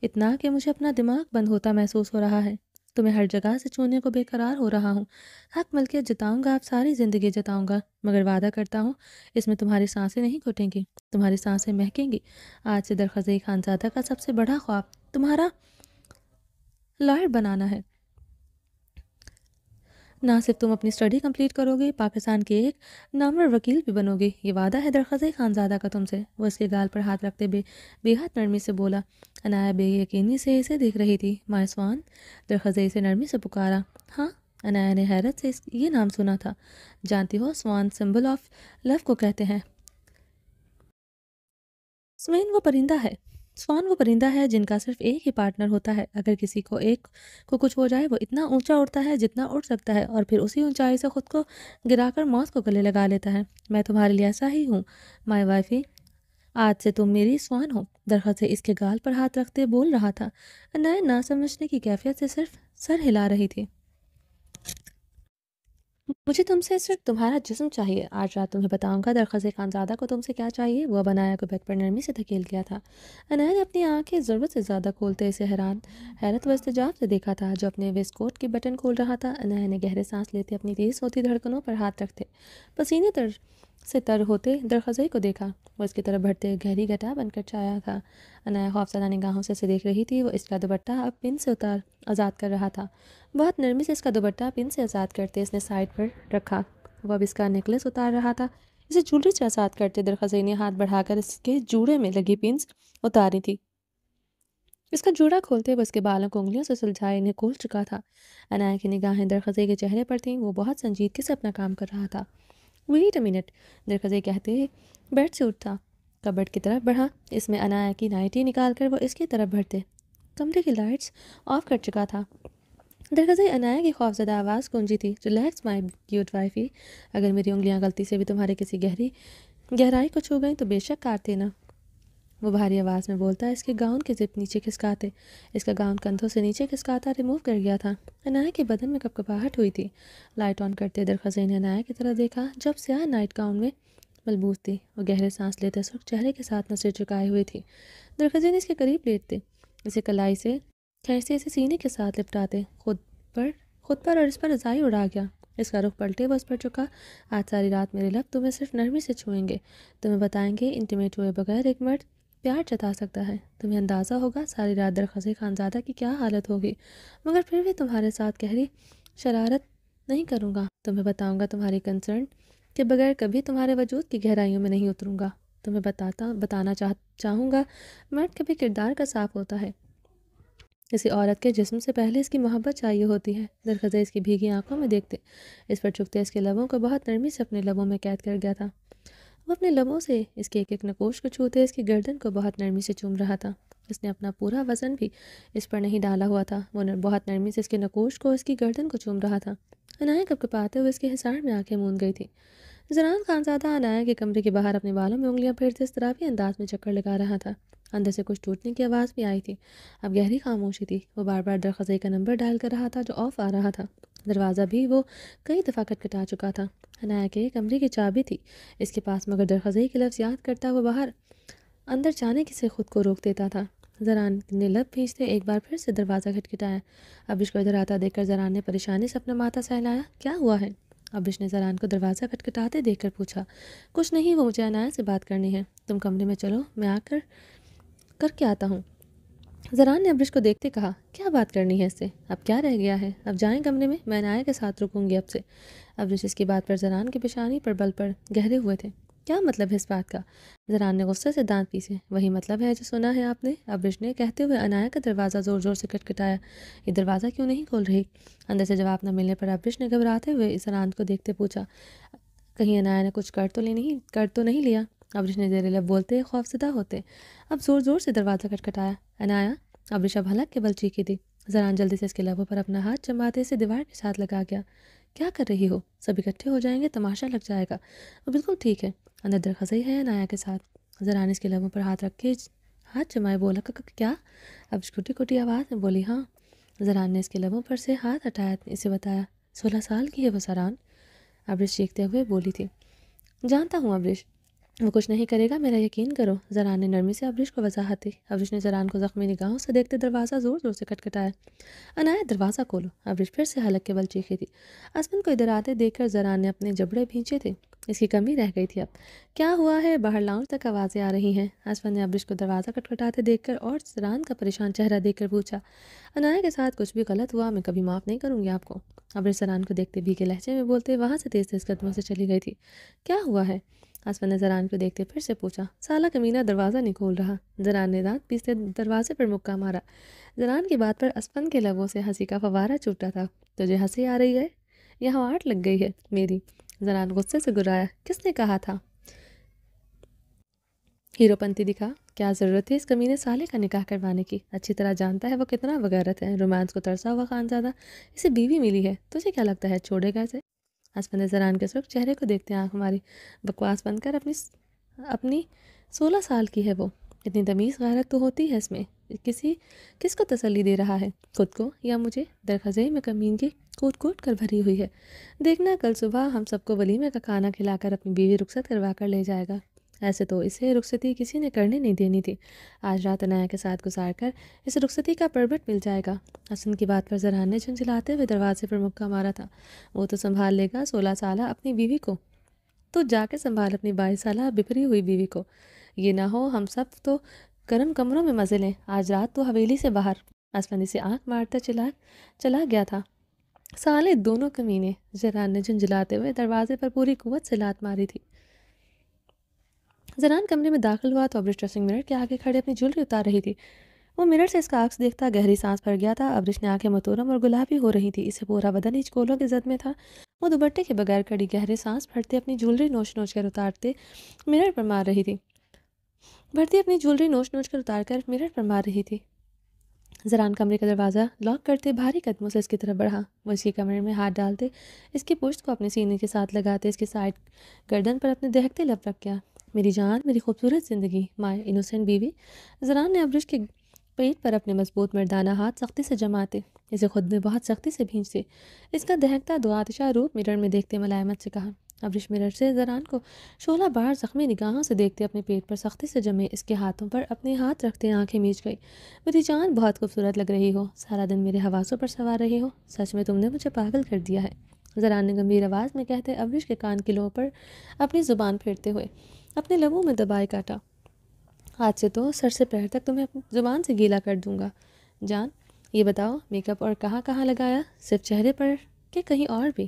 اتنا کہ مجھے اپنا دماغ بند ہوتا محسوس ہو رہا ہے۔ تمہیں ہر جگہ سے چھونے کو بے قرار ہو رہا ہوں۔ حق ملکیت جتاؤں گا، اب ساری زندگی جتاؤں گا، مگر وعدہ کرتا ہوں اس میں تمہاری سانسیں نہیں گھٹیں گی، تمہاری سانسیں مہکیں گی۔ آج سے درخزے خانزادہ کا سب سے بڑا خواب تمہارا لائر بنانا ہے۔ نہ صرف تم اپنی اسٹڈی کمپلیٹ کرو گے، پاکستان کے ایک نامور وکیل بھی بنو گے، یہ وعدہ ہے درخزے خانزادہ کا تم سے۔ وہ اس کے گال پر ہاتھ رکھتے بے حد نرمی سے بولا۔ عنایت بے یقینی سے اسے دیکھ رہی تھی۔ مائی سوان، درخزے اسے نرمی سے پکارا۔ ہاں، عنایت نے حیرت سے یہ نام سنا تھا۔ جانتی ہو سوان سمبل آف لو کو کہتے ہیں۔ سوان وہ پرندہ ہے جن کا صرف ایک ہی پارٹنر ہوتا ہے۔ اگر کسی کو ایک کو کچھ ہو جائے، وہ اتنا اونچا اڑتا ہے جتنا اڑ سکتا ہے، اور پھر اسی اونچائی سے خود کو گرا کر موت کو گلے لگا لیتا ہے۔ میں تمہارے لیے ایسا ہی ہوں مائی وائفی، آج سے تم میری سوان ہو۔ درخت اس کے گال پر ہاتھ رکھتے بول رہا تھا۔ عنایت نہ سمجھنے کی کیفیت سے صرف سر ہلا رہی تھی۔ مجھے تم سے صرف تمہارا جسم چاہیے، آج رات تمہیں بتاؤں گا درخزے خانزادہ کو تم سے کیا چاہیے۔ وہ اب عنایت کو بیڈ پر نرمی سے دھکیل گیا تھا۔ عنایت نے اپنی آنکھیں ضرورت سے زیادہ کھولتے اسے حیرت و استعجاب سے دیکھا تھا، جو اپنے ویسٹ کوٹ کی بٹن کھول رہا تھا۔ عنایت نے گہرے سانس لیتے اپنی تیز ہوتی دھڑکنوں پر ہاتھ رکھتے پسینے سے تر ہوتے درخزے کو دیکھا۔ وہ اس کی طرف بڑھتے گہری گھٹا بن کر چھایا تھا۔ عنایت خوفزدہ نگاہوں سے اسے دیکھ رہی تھی۔ وہ اس کا دوپٹہ اب پن سے آزاد کر رہا تھا۔ بہت نرمی سے اس کا دوپٹہ پن سے آزاد کرتے اس نے سائڈ پر رکھا۔ وہ اب اس کا نیکلس اتار رہا تھا، اسے جولری سے آزاد کرتے درخزے نے ہاتھ بڑھا کر اس کے جوڑے میں لگی پنس اتاری تھی۔ اس کا جوڑا کھولتے وہ اس کے بالوں کو انگلیوں سے سلجھائے انہیں کھول چکا تھا۔ عنایت کی نگاہیں درخزے کے چہرے پر تھیں، وہ بہت سنجیدگی سے اپنا کام کر رہا تھا۔ ویٹ اے منٹ، درخزے کہتے بیڈ سے اٹھا، کبرڈ کی طرف بڑھا۔ اس میں عنایت کی نائٹی نکال کر وہ اس کی طرف بڑھتے کمرے کی لائٹس آف کر چکا تھا۔ درخزے عنایت کی خوفزدہ آواز گونجی تھی۔ ریلیکس مائی کیوٹ وائفی، اگر میری انگلیاں غلطی سے بھی تمہارے کسی گہرائی کو چھو گئیں تو بے شک کاٹتے نا، وہ بھاری آواز میں بولتا۔ اس کے گاؤن کے زپ نیچے کھسکاتے، اس کا گاؤن کندھوں سے نیچے کھسکاتا ریموو کر گیا تھا۔ عنایت کے بدن میں کپکپاہٹ ہوئی تھی۔ لائٹ آن کرتے درخزے نے عنایت کی طرف دیکھا، جب سیاہ نائٹ گاؤن میں ملبوس تھی۔ وہ گہرے سانس لیتے سرخ چہرے کے ساتھ نظریں چکائے ہوئی تھی۔ درخزے نے اس کے قریب لیٹتے اسے کلائی سے کھینچتے اسے سینے کے ساتھ لپٹاتے خود پر اور اس پر رضائی اڑا گیا۔ اس کا رخ پلٹے وہ اس پر چکا۔ آج ساری رات میرے لب تمہیں صرف نرمی سے چھوئیں گے، تمہیں بتائیں گے انٹیمیٹ ہوئے بغیر ایک مرد پیار جتا سکتا ہے۔ تمہیں اندازہ ہوگا ساری رات درخزے خانزادہ کی کیا حالت ہوگی، مگر پھر بھی تمہارے ساتھ گہری شرارت نہیں کروں گا۔ تمہیں بتاؤں گا تمہاری کنسرن کے بغیر کبھی تمہارے وجود کی گہرائیوں میں نہیں اتروں گا۔ تمہیں بتانا چاہوں گا مرد کبھی کردار کا صاف ہوتا ہے، کسی عورت کے جسم سے پہلے اس کی محبت چاہیے ہوتی ہے۔ درخزے اس کی بھیگی آنکھوں میں دیکھتے اس پر چکتے اس کے لبوں کو بہت نرمی سے اپنے لبوں میں قید کر گیا تھا۔ وہ اپنے لبوں سے اس کے ایک ایک نقوش کو چھوتے اس کی گردن کو بہت نرمی سے چوم رہا تھا۔ اس نے اپنا پورا وزن بھی اس پر نہیں ڈالا ہوا تھا۔ وہ بہت نرمی سے اس کے نقوش کو اس کی گردن کو چوم رہا تھا۔ عنایت کپکپاتے ہوئے اس کے حصار میں آنکھیں موند گئی تھی۔ زران خانزادہ عنایت کے کمرے کے باہر اپنے بالوں میں انگلیاں پھیرتے اس طرح بھی انداز میں چکر لگا رہا تھا۔ اندر سے کچھ ٹوٹنے کی آواز بھی آئی تھی۔ اب گہری خاموشی تھی۔ وہ بار بار درخزے کا نمبر ڈائل کر رہا تھا جو آف آ رہا تھا۔ دروازہ بھی وہ کئی دفعہ کٹکھٹا چکا تھا۔ عنایت کے کمرے کی چابی تھی اس کے پاس، مگر درخزے کے لفظ یاد کرتا وہ باہر اندر جانے سے خود کو روک دیتا تھا۔ زران نے لب کھینچتے ایک بار پھر سے دروازہ کھٹکھٹایا۔ ابش کو ادھر آتا دیکھ کر زران نے پریشانی سے اپنا ماتھا سہلایا۔ کیا ہوا ہے؟ ابش نے زران کو دروازہ کھٹکھٹاتے دیکھ کر پوچھا۔ کچھ نہیں، وہ مجھے عنایت سے بات کرنی ہے۔ تم کمرے میں چلو، میں آ کر کے آتا ہوں۔ زران نے ابرش کو دیکھتے کہا۔ کیا بات کرنی ہے اس سے؟ اب کیا رہ گیا ہے؟ اب جائیں کمرے میں، میں عنایت کے ساتھ رکوں گی اب سے۔ ابرش اس کی بات پر زران کی پیشانی پر بل پر گہرے ہوئے تھے۔ کیا مطلب ہے اس بات کا؟ زران نے غصے سے دانت پیسے۔ وہی مطلب ہے جو سنا ہے آپ نے، ابرش نے کہتے ہوئے عنایا کا دروازہ زور زور سے کٹکھٹایا۔ یہ دروازہ کیوں نہیں کھول رہی؟ اندر سے جواب نہ ملنے پر ابرش نے گھبراتے ہوئے زران کو دیکھتے پوچھا، کہیں عنایا نے کچھ کر تو نہیں لیا؟ ابرش نے زیر لب بولتے خوفزدہ ہوتے اب زور زور سے دروازہ کٹکھٹایا۔ عنایا؟ ابرش اب حلق کے بل چیخی تھی۔ زران جلدی سے اس کے لبوں پر اپنا ہاتھ جماتے اسے دیوار کے ساتھ لگا گیا۔ کیا کر رہی ہو؟ سب اکٹھے ہو جائیں گے، تماشا لگ جائے گا۔ وہ بالکل ٹھیک ہے، اندر درخزئی ہے عنایا کے ساتھ۔ زران اس کے لبوں پر ہاتھ رکھ کے ہاتھ جمائے بولا، کیا؟ ابرش کھٹی کھٹی آواز میں بولی، ہاں۔ زران نے اس کے لبوں پر سے ہاتھ ہٹایا، اسے بتایا، 16 سال کی ہے وہ زران۔ ابرش چیختے ہوئے بولی تھی، جانتا ہوں ابرش، وہ کچھ نہیں کرے گا، میرا یقین کرو۔ زران نے نرمی سے ابرش کو وضاحت دی۔ ابرش نے زران کو زخمی نگاہوں سے دیکھتے دروازہ زور زور سے کٹکھٹایا۔ عنایا دروازہ کھولو۔ ابرش پھر سے حلق کے بل چیخی تھی۔ اسپن کو ادھر آتے دیکھ کر زران نے اپنے جبڑے بھینچے تھے، اس کی کمی رہ گئی تھی اب۔ کیا ہوا ہے؟ باہر لاؤنج تک آوازیں آ رہی ہیں۔ اسپن نے ابرش کو دروازہ کٹکھٹاتے دیکھ کر اور زران کا پریشان چہرہ دیکھ کر پوچھا، عنایا کے ساتھ کچھ بھی غلط ہوا میں کبھی معاف نہیں کروں گی آپ کو۔ ابرش زران کو دیکھتے بھیگے لہجے میں بولتے وہاں سے تیز تیز قدموں سے چلی گئی تھی۔ کیا ہوا ہے؟ اسپن نے زران کو دیکھتے پھر سے پوچھا۔ سالہ کمینہ دروازہ نہیں کھول رہا۔ زران نے دانت پیستے دروازے پر مکہ مارا۔ زران کی بات پر اسپن کے لبوں سے ہنسی کا فوارہ چھوٹا تھا۔ تجھے ہنسی آ رہی ہے؟ یہاں آٹ لگ گئی ہے میری۔ زران غصے سے گرایا، کس نے کہا تھا؟ ہیرو پنتی دکھا، کیا ضرورت تھی اس کمینے سالے کا نکاح کروانے کی؟ اچھی طرح جانتا ہے وہ کتنا بغیرت ہے، رومانس کو ترسا ہوا خانزادہ، اسے بیوی ملی ہے، تجھے کیا لگتا ہے چھوڑے گا اسے؟ اسپن نے زران کے سرخ چہرے کو دیکھتے آنکھ ماری۔ بکواس بند کر، اپنی 16 سال کی ہے وہ، اتنی تمیز غیرت تو ہوتی ہے اس میں۔ کس کو تسلی دے رہا ہے، خود کو یا مجھے؟ درخزئی میں کمین کی کوٹ کوٹ کر بھری ہوئی ہے۔ دیکھنا کل صبح ہم سب کو ولیمے کا کھانا کھلا کر اپنی بیوی رخصت کروا کر لے جائے گا۔ ایسے تو اسے رخصتی کسی نے کرنے نہیں دینی تھی، آج رات عنایا کے ساتھ گزار کر اسے رخصتی کا پرمٹ مل جائے گا۔ حسن کی بات پر زران نے جھنجھلاتے ہوئے دروازے پر مکہ مارا تھا۔ وہ تو سنبھال لے گا 16 سالہ اپنی بیوی کو، تو جا کے سنبھال اپنی 22 سالہ بپری ہوئی بیوی کو۔ یہ نہ ہو ہم سب تو گرم کمروں میں مزے لیں، آج رات تو حویلی سے باہر۔ اسپن سے آنکھ مارتا چلا گیا تھا۔ سالے دونوں کمینے، زران نے جھنجھلاتے ہوئے دروازے پر پوری قوت سے لات ماری تھی۔ زران کمرے میں داخل ہوا تو ابرش ڈریسنگ مرر کے آگے کھڑے اپنی جولری اتار رہی تھی۔ وہ مرر سے اس کا عکس دیکھتا گہری سانس بھر گیا تھا۔ ابرش نے آنکھیں متورم اور گلابی ہو رہی تھی، اسے پورا بدن ہچکولوں کے زد میں تھا۔ وہ دوپٹے کے بغیر کڑی گہرے سانس بھرتے اپنی جولری نوچ نوچ کر اتارتے مرر پر مار رہی تھی۔ زران کمرے کا دروازہ لاک کرتے بھاری قدموں سے اس کی طرف بڑھا۔ وہ اس کی کمر میں ہاتھ ڈالتے، اس کی پشت کو اپنے سینے کے ساتھ لگاتے اس کے سائڈ گردن پر اپنے دہکتے لب رکھ گیا۔ میری جان، میری خوبصورت زندگی، مائی انوسینٹ بیوی۔ زران نے ابرش کے پیٹ پر اپنے مضبوط مردانہ ہاتھ سختی سے جماتے اسے خود میں بہت سختی سے بھینچتے اس کا دہکتا دو آتشہ روپ مرر میں دیکھتے ملائمت سے کہا۔ ابرش مرر سے زران کو 16 بار زخمی نگاہوں سے دیکھتے اپنے پیٹ پر سختی سے جمے اس کے ہاتھوں پر اپنے ہاتھ رکھتے آنکھیں میچ گئی۔ میری جان، بہت خوبصورت لگ رہی ہو، سارا دن میرے حواسوں پر سوار رہی ہو، سچ میں تم نے مجھے پاگل کر دیا ہے، زران نے گمبھیر آواز میں کہتے ابرش کے کان کی لو پر اپنی زبان پھیرتے ہوئے اپنے لبوں میں دبائے کاٹا۔ آج سے تو سر سے پیر تک تمہیں اپنی زبان سے گیلا کر دوں گا۔ جان، یہ بتاؤ میک اپ اور کہاں لگایا، صرف چہرے پر کہ کہیں اور بھی؟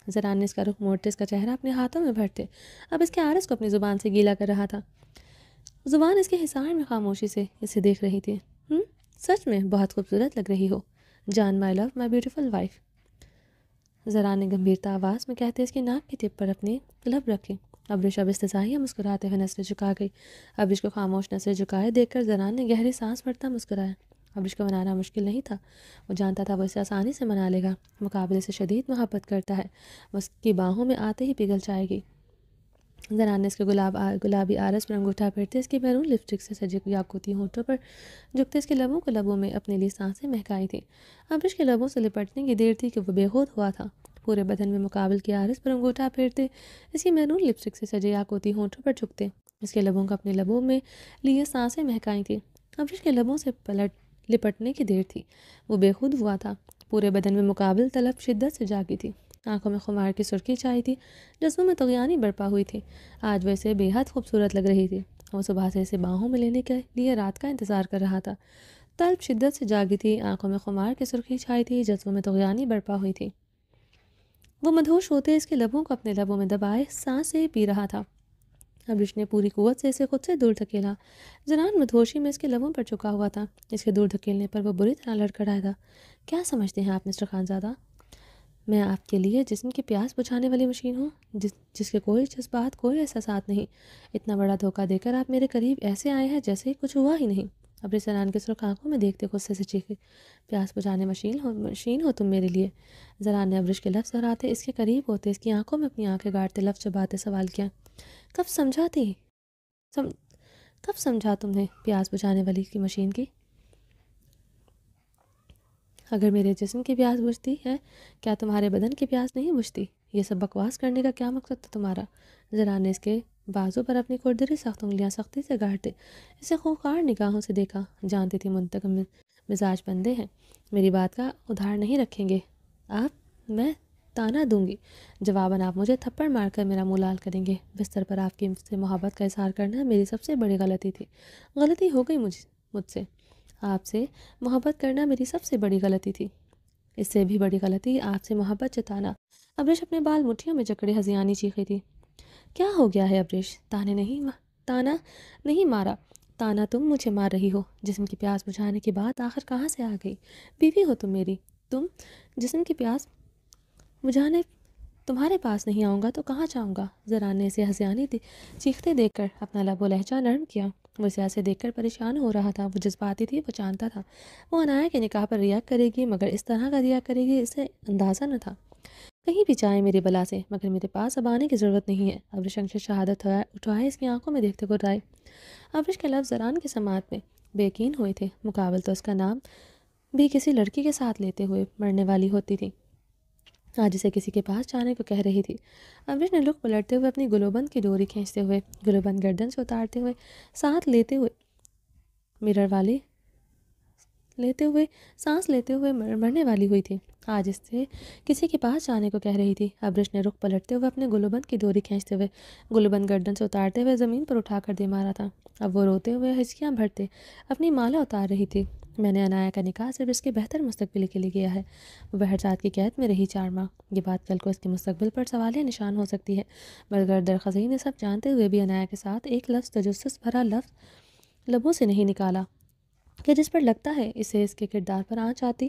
زران نے اس کا رخ موڑتے اس کا چہرہ اپنے ہاتھوں میں بھرتے اب اس کے عارض کو اپنی زبان سے گیلا کر رہا تھا۔ زبان اس کے حصار میں خاموشی سے اسے دیکھ رہی تھی۔ سچ میں بہت خوبصورت لگ رہی ہو جان، مائی لو، مائی بیوٹیفل وائف، زران نے گمبھیرتا آواز میں کہتے اس کی ناک کی ٹپ پر اپنے لب رکھے۔ ابرش اب استثنائیہ مسکراتے ہوئے نظریں جھکا گئی۔ ابرش کو خاموش نظریں جھکائے دیکھ کر زران نے گہری سانس بھرتا مسکرایا۔ ابرش کو منانا مشکل نہیں تھا، وہ جانتا تھا وہ اسے آسانی سے منا لے گا، مقابلے سے شدید محبت کرتا ہے، وہ اس کی باہوں میں آتے ہی پگھل جائے گی۔ زران نے اس کے گلابی آرس پر انگوٹھا پھیرتے اس کی میرون لپسٹک سے سجے یاقوتی ہونٹوں پر جھکتے اس کے لبوں کو لبوں میں اپنے لیے سانسیں مہکائی تھی۔ ابرش کے لبوں سے لپٹنے کی دیر تھی کہ وہ بے خود ہوا تھا، پورے بدن میں مقابل کے آرس پر انگوٹھا پھیرتے اس کی میرون لپسٹک سے سجے یاقوتی ہونٹوں پر جھکتے اس کے لبوں کو اپنے لبوں میں لیے سانسیں مہکائی تھی۔ ابرش کے لبوں سے لپٹنے کی دیر تھی، وہ بے خود ہوا تھا، پورے بدن میں مقابل طلب شدت سے جاگی تھی، آنکھوں میں خمار کی سرخی چھائی تھی، جسموں میں طغیانی برپا ہوئی تھی۔ آج وہ اسے بے حد خوبصورت لگ رہی تھی، وہ صبح سے اسے باہوں میں لینے کے لیے رات کا انتظار کر رہا تھا۔ طلب شدت سے جاگی تھی، آنکھوں میں خمار کی سرخی چھائی تھی، جسموں میں طغیانی برپا ہوئی تھی۔ وہ مدہوش ہوتے اس کے لبوں کو اپنے لبوں میں دبائے سانسیں پی رہا تھا۔ ابرش نے پوری قوت سے اسے خود سے دور دھکیلا۔ زنان مدہوشی میں اس کے لبوں پر چکا ہوا تھا۔ اس کے دور دھکیلنے پر وہ بری طرح لڑکھڑایا تھا۔ کیا سمجھتے ہیں آپ مسٹر خانزادہ؟ میں آپ کے لیے جسم کی پیاس بجھانے والی مشین ہوں جس کے کوئی جذبات کوئی احساسات نہیں۔ اتنا بڑا دھوکہ دے کر آپ میرے قریب ایسے آئے ہیں جیسے کچھ ہوا ہی نہیں۔ ابرش زنان کے سرخ آنکھوں میں دیکھتے غصے سے چیخے، پیاس بجھانے مشین ہو تم میرے لیے؟ زنان نے ابرش کے لفظ دہراتے، اس کے قریب ہوتے، اس کی آنکھوں میں اپنی آنکھیں گاڑتے لفظ چباتے سوال کیا، کب سمجھاتی سم... کب سمجھا تم نے پیاس بجھانے والی کی مشین کی؟ اگر میرے جسم کی پیاس بجھتی ہے، کیا تمہارے بدن کی پیاس نہیں بجھتی؟ یہ سب بکواس کرنے کا کیا مقصد تھا تمہارا؟ زنان نے اس کے بازو پر اپنی کھردری سخت انگلیاں سختی سے گاڑتے اسے خوخار نگاہوں سے دیکھا۔ جانتی تھی منتقم مزاج بندے ہیں، میری بات کا ادھار نہیں رکھیں گے آپ، میں تانا دوں گی، جواباً آپ مجھے تھپڑ مار کر میرا منہ لال کریں گے۔ بستر پر آپ کی سے محبت کا اظہار کرنا میری سب سے بڑی غلطی تھی، غلطی ہو گئی مجھ سے۔ آپ سے محبت کرنا میری سب سے بڑی غلطی تھی، اس سے بھی بڑی غلطی آپ سے محبت جتانا۔ ابرش اپنے بال مٹھیوں میں جکڑے ہذیانی چیخی تھی۔ کیا ہو گیا ہے ابرش؟ تانا نہیں مارا، تانا تم مجھے مار رہی ہو۔ جسم کی پیاس بجھانے کی بات آخر کہاں سے آ گئی؟ بیوی ہو تم میری، تم جسم کی پیاس بجھانے تمہارے پاس نہیں آؤں گا تو کہاں جاؤں گا؟ زنان نے اسے ہذیانی چیختے دیکھ کر اپنا لب و لہجہ نرم کیا۔ وہ اسے ایسے دیکھ کر پریشان ہو رہا تھا، وہ جذباتی تھی، وہ جانتا تھا وہ عنایا کے نکاح پر ریا کرے گی، مگر اس طرح کا ریا کرے گی اسے اندازہ نہ تھا۔ کہیں بھی جائے میری بلا سے، مگر میرے پاس اب آنے کی ضرورت نہیں ہے۔ ابرش سے شہادت اٹھائے اس کی آنکھوں میں دیکھتے گرائے۔ ابرش کے لفظ زنان کی سماعت میں بے یقین ہوئے تھے۔ مقابل تو اس کا نام بھی کسی لڑکی کے ساتھ لیتے ہوئے مرنے والی ہوتی تھی، آج اسے کسی کے پاس جانے کو کہہ رہی تھی۔ ابرش نے رخ پلٹتے ہوئے اپنی گلوبند کی ڈوری کھینچتے ہوئے، گلوبند گردن سے اتارتے ہوئے، سانس لیتے ہوئے مرنے والی ہوئی تھی، آج اس سے کسی کے پاس جانے کو کہہ رہی تھی۔ ابرش نے رخ پلٹتے ہوئے اپنے گلوبند کی ڈوری کھینچتے ہوئے، گلوبند گردن سے اتارتے ہوئے زمین پر اٹھا کر دے مارا تھا۔ اب وہ روتے ہوئے ہچکیاں بھرتے اپنی مالا اتار رہی تھی۔ میں نے عنایا کا نکاح صرف اس کے بہتر مستقبل کے لیے کیا ہے۔ وہ بہرزاد کی قید میں رہی 4 ماہ، یہ بات کل کو اس کے مستقبل پر سوالیہ نشان ہو سکتی ہے، مگر درخزیں نے سب جانتے ہوئے بھی عنایا کے ساتھ ایک لفظ تجسس بھرا لفظ لبوں سے نہیں نکالا کہ جس پر لگتا ہے اسے اس کے کردار پر آنچ آتی۔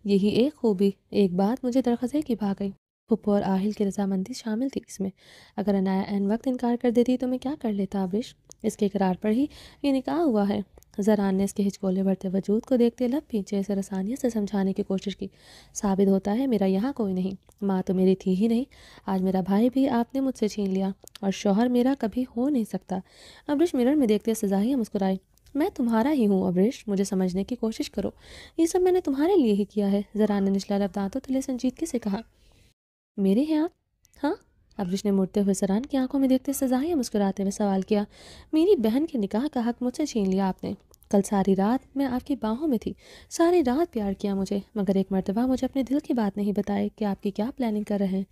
یہی ایک خوبی، ایک بات مجھے درخزیں کی بھا گئی۔ پھپھو اور آہل کی رضامندی شامل تھی اس میں۔ اگر عنایا عین وقت انکار کر دیتی تو میں کیا کر لیتا ابرش؟ اس کے اقرار پر ہی یہ نکاح ہوا ہے۔ زران نے اس کے ہچکولے بڑھتے وجود کو دیکھتے لب پیچھے اسے رسانیت سے سمجھانے کی کوشش کی۔ ثابت ہوتا ہے میرا یہاں کوئی نہیں، ماں تو میری تھی ہی نہیں، آج میرا بھائی بھی آپ نے مجھ سے چھین لیا، اور شوہر میرا کبھی ہو نہیں سکتا۔ ابرش مرر میں دیکھتے سزاہیہ مسکرائی۔ میں تمہارا ہی ہوں ابرش، مجھے سمجھنے کی کوشش کرو، یہ سب میں نے تمہارے لیے ہی کیا ہے۔ زران نے نچلا لب دانتوں تلے سنجیدگی سے کہا۔ میرے ہیں آپ؟ ہاں؟ ابرش نے مڑتے ہوئے زران کی آنکھوں میں دیکھتے سزاہیہ مسکراتے ہوئے سوال کیا۔ میری بہن کے نکاح کا حق مجھ سے چھین لیا آپ نے۔ کل ساری رات میں آپ کی باہوں میں تھی، ساری رات پیار کیا مجھے، مگر ایک مرتبہ مجھے اپنے دل کی بات نہیں بتائی کہ آپ کی کیا پلاننگ کر رہے ہیں۔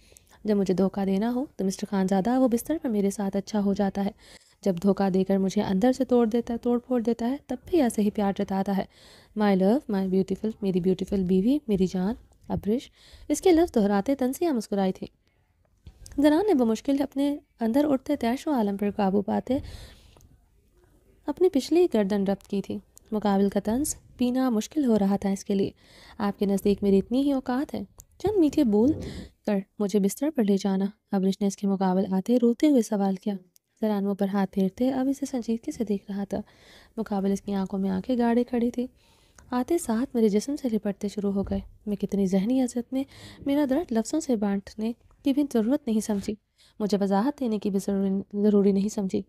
جب مجھے دھوکہ دینا ہو تو مسٹر خانزادہ وہ بستر پر میرے ساتھ اچھا ہو جاتا ہے، جب دھوکہ دے کر مجھے اندر سے توڑ پھوڑ دیتا ہے تب بھی ایسے ہی پیار جتاتا ہے۔ مائی لو، مائی بیوٹیفل، میری بیوٹیفل بیوی، میری جان۔ ابرش اس کے لفظ دہراتے تنزیہ مسکرائی تھی۔ زنان نے بمشکل اپنے اندر اٹھتے تیش و عالم پر قابو پاتے اپنی پچھلی گردن ربط کی تھی۔ مقابل کا طنز پینا مشکل ہو رہا تھا اس کے لیے۔ آپ کے نزدیک میری اتنی ہی اوقات ہے؟ چند میٹھے بول کر مجھے بستر پر لے جانا۔ ابرش نے اس کے مقابل آتے روتے ہوئے سوال کیا۔ زران منہ پر ہاتھ پھیرتے اب اسے سنجیدگی سے دیکھ رہا تھا۔ مقابل اس کی آنکھوں میں آنکھیں گاڑے کھڑی تھی۔ آتے ساتھ میرے جسم سے لپٹتے شروع ہو گئے۔ میں کتنی ذہنی عزت میں میرا درد لفظوں سے بانٹنے کی بھی ضرورت نہیں سمجھی، مجھے وضاحت دینے کی بھی ضروری نہیں سمجھی۔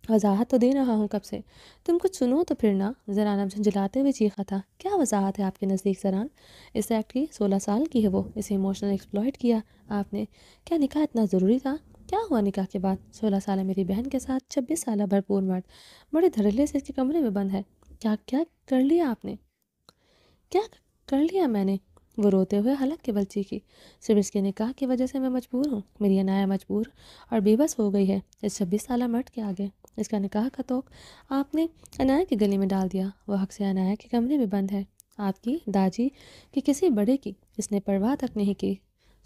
وضاحت تو دے رہا ہوں کب سے، تم کچھ سنو تو پھر نہ۔ زران اب جھنجھلاتے ہوئے چیخا تھا۔ کیا وضاحت ہے آپ کے نزدیک زران؟ اس ایکٹ کی 16 سال کی ہے وہ، اسے ایموشنل ایکسپلائٹ کیا آپ نے۔ کیا نکاح اتنا ضروری تھا؟ کیا ہوا نکاح کے بعد؟ 16 سالہ میری بہن کے ساتھ 26 سالہ بھرپور مرد بڑے دھڑلے سے اس کے کمرے میں بند ہے۔ کیا کیا کر لیا آپ نے؟ کیا کر لیا میں نے؟ وہ روتے ہوئے حلق کے بل چیخی۔ صرف اس کے نکاح کی وجہ سے میں مجبور ہوں، میری عنایا مجبور اور بے بس ہو گئی ہے اس 26 سالہ مرد کے آگے۔ اس کا نکاح کا توق آپ نے عنایا کے گلے میں ڈال دیا، وہ حق سے عنایا کے کمرے میں بند ہے، آپ کی داجی کی کسی بڑے کی اس نے پرواہ تک نہیں کی۔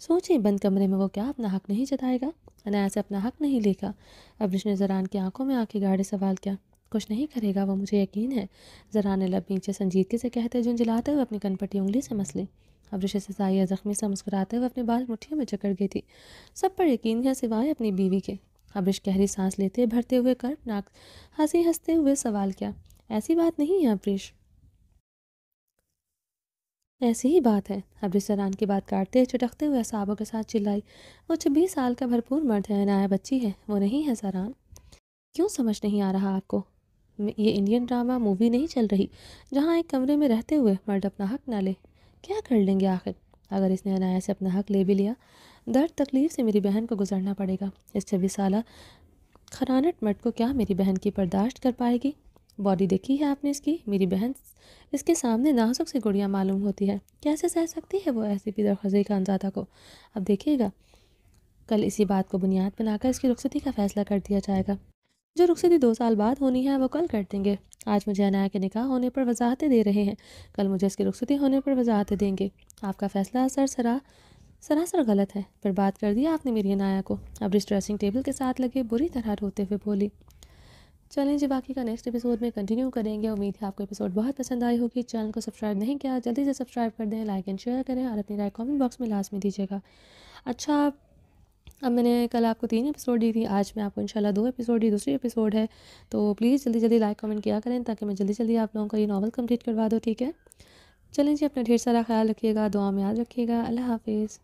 سوچیں بند کمرے میں وہ کیا اپنا حق نہیں جتائے گا؟ عنایا سے اپنا حق نہیں لے گا؟ ابرش نے زران کی آنکھوں میں آنکھیں گاڑے سوال کیا۔ کچھ نہیں کرے گا وہ، مجھے یقین ہے۔ زران نے لب نیچے سنجیدگی سے کہتے جھنجھلاتے ہوئے اپنی کنپٹی انگلی سے مس لی۔ ابرش سے سایہ زخمی سا مسکراتے ہوئے اپنے بال مٹھیوں میں جکڑ گئی تھی۔ سب پر یقین ہے سوائے اپنی بیوی کے۔ ابرش گہری سانس لیتے بھرتے ہوئے کربناک ہنسی ہنستے ہوئے سوال کیا۔ ایسی بات نہیں ہے ابرش، ایسی ہی بات ہے۔ ابرش زران کی بات کاٹتے چٹکتے ہوئے اعصابوں کے ساتھ چلائی۔ وہ 26 سال کا بھرپور مرد ہے، عنایا بچی ہے، وہ نہیں ہے زران۔ کیوں سمجھ نہیں آ رہا آپ کو؟ یہ انڈین ڈرامہ مووی نہیں چل رہی جہاں ایک کمرے میں رہتے ہوئے مرد اپنا حق نہ لے۔ کیا کر لیں گے آخر؟ اگر اس نے عنایا سے اپنا حق لے بھی لیا، درد تکلیف سے میری بہن کو گزرنا پڑے گا۔ اس 26 سالہ خرانٹ مرد کو کیا میری بہن کی برداشت کر پائے گی؟ باڈی دیکھی ہے آپ نے اس کی؟ میری بہن اس کے سامنے نازک سی گڑیا معلوم ہوتی ہے۔ کیسے سہ سکتی ہے وہ ایسی پدر خزی خانزادہ کو؟ اب دیکھیے گا، کل اسی بات کو بنیاد بنا کر اس کی رخصتی کا فیصلہ کر دیا جائے گا۔ جو رخصتی 2 سال بعد ہونی ہے وہ کل کر دیں گے۔ آج مجھے عنایا کے نکاح ہونے پر وضاحتیں دے رہے ہیں، کل مجھے اس کی رخصتی ہونے پر وضاحتیں دیں گے۔ آپ کا فیصلہ سراسر غلط ہے۔ پھر بات کر دیا آپ نے میری عنایا کو؟ ابرش ڈریسنگ ٹیبل کے ساتھ لگے بری طرح روتے ہوئے بولی۔ چلیں جی، باقی کا نیکسٹ ایپیسوڈ میں کنٹینیو کریں گے۔ امید ہے آپ کو ایپیسوڈ بہت پسند آئی ہوگی۔ چینل کو سبسکرائب نہیں کیا، جلدی سے سبسکرائب کر دیں، لائک اینڈ شیئر کریں اور اپنی رائے کامنٹ باکس میں لازمی دیجیے گا۔ اچھا، اب میں نے کل آپ کو 3 ایپیسوڈ دی تھی، آج میں آپ کو انشاءاللہ 2 ایپیسوڈ دی، دوسری ایپیسوڈ ہے، تو پلیز جلدی جلدی لائک کمنٹ کیا کریں تاکہ میں جلدی جلدی آپ لوگوں کو یہ ناول کمپلیٹ کروا دوں، ٹھیک ہے؟ چلیں جی، اپنا ڈھیر سارا خیال رکھیے گا، دعا میں یاد رکھیے گا۔ اللہ حافظ۔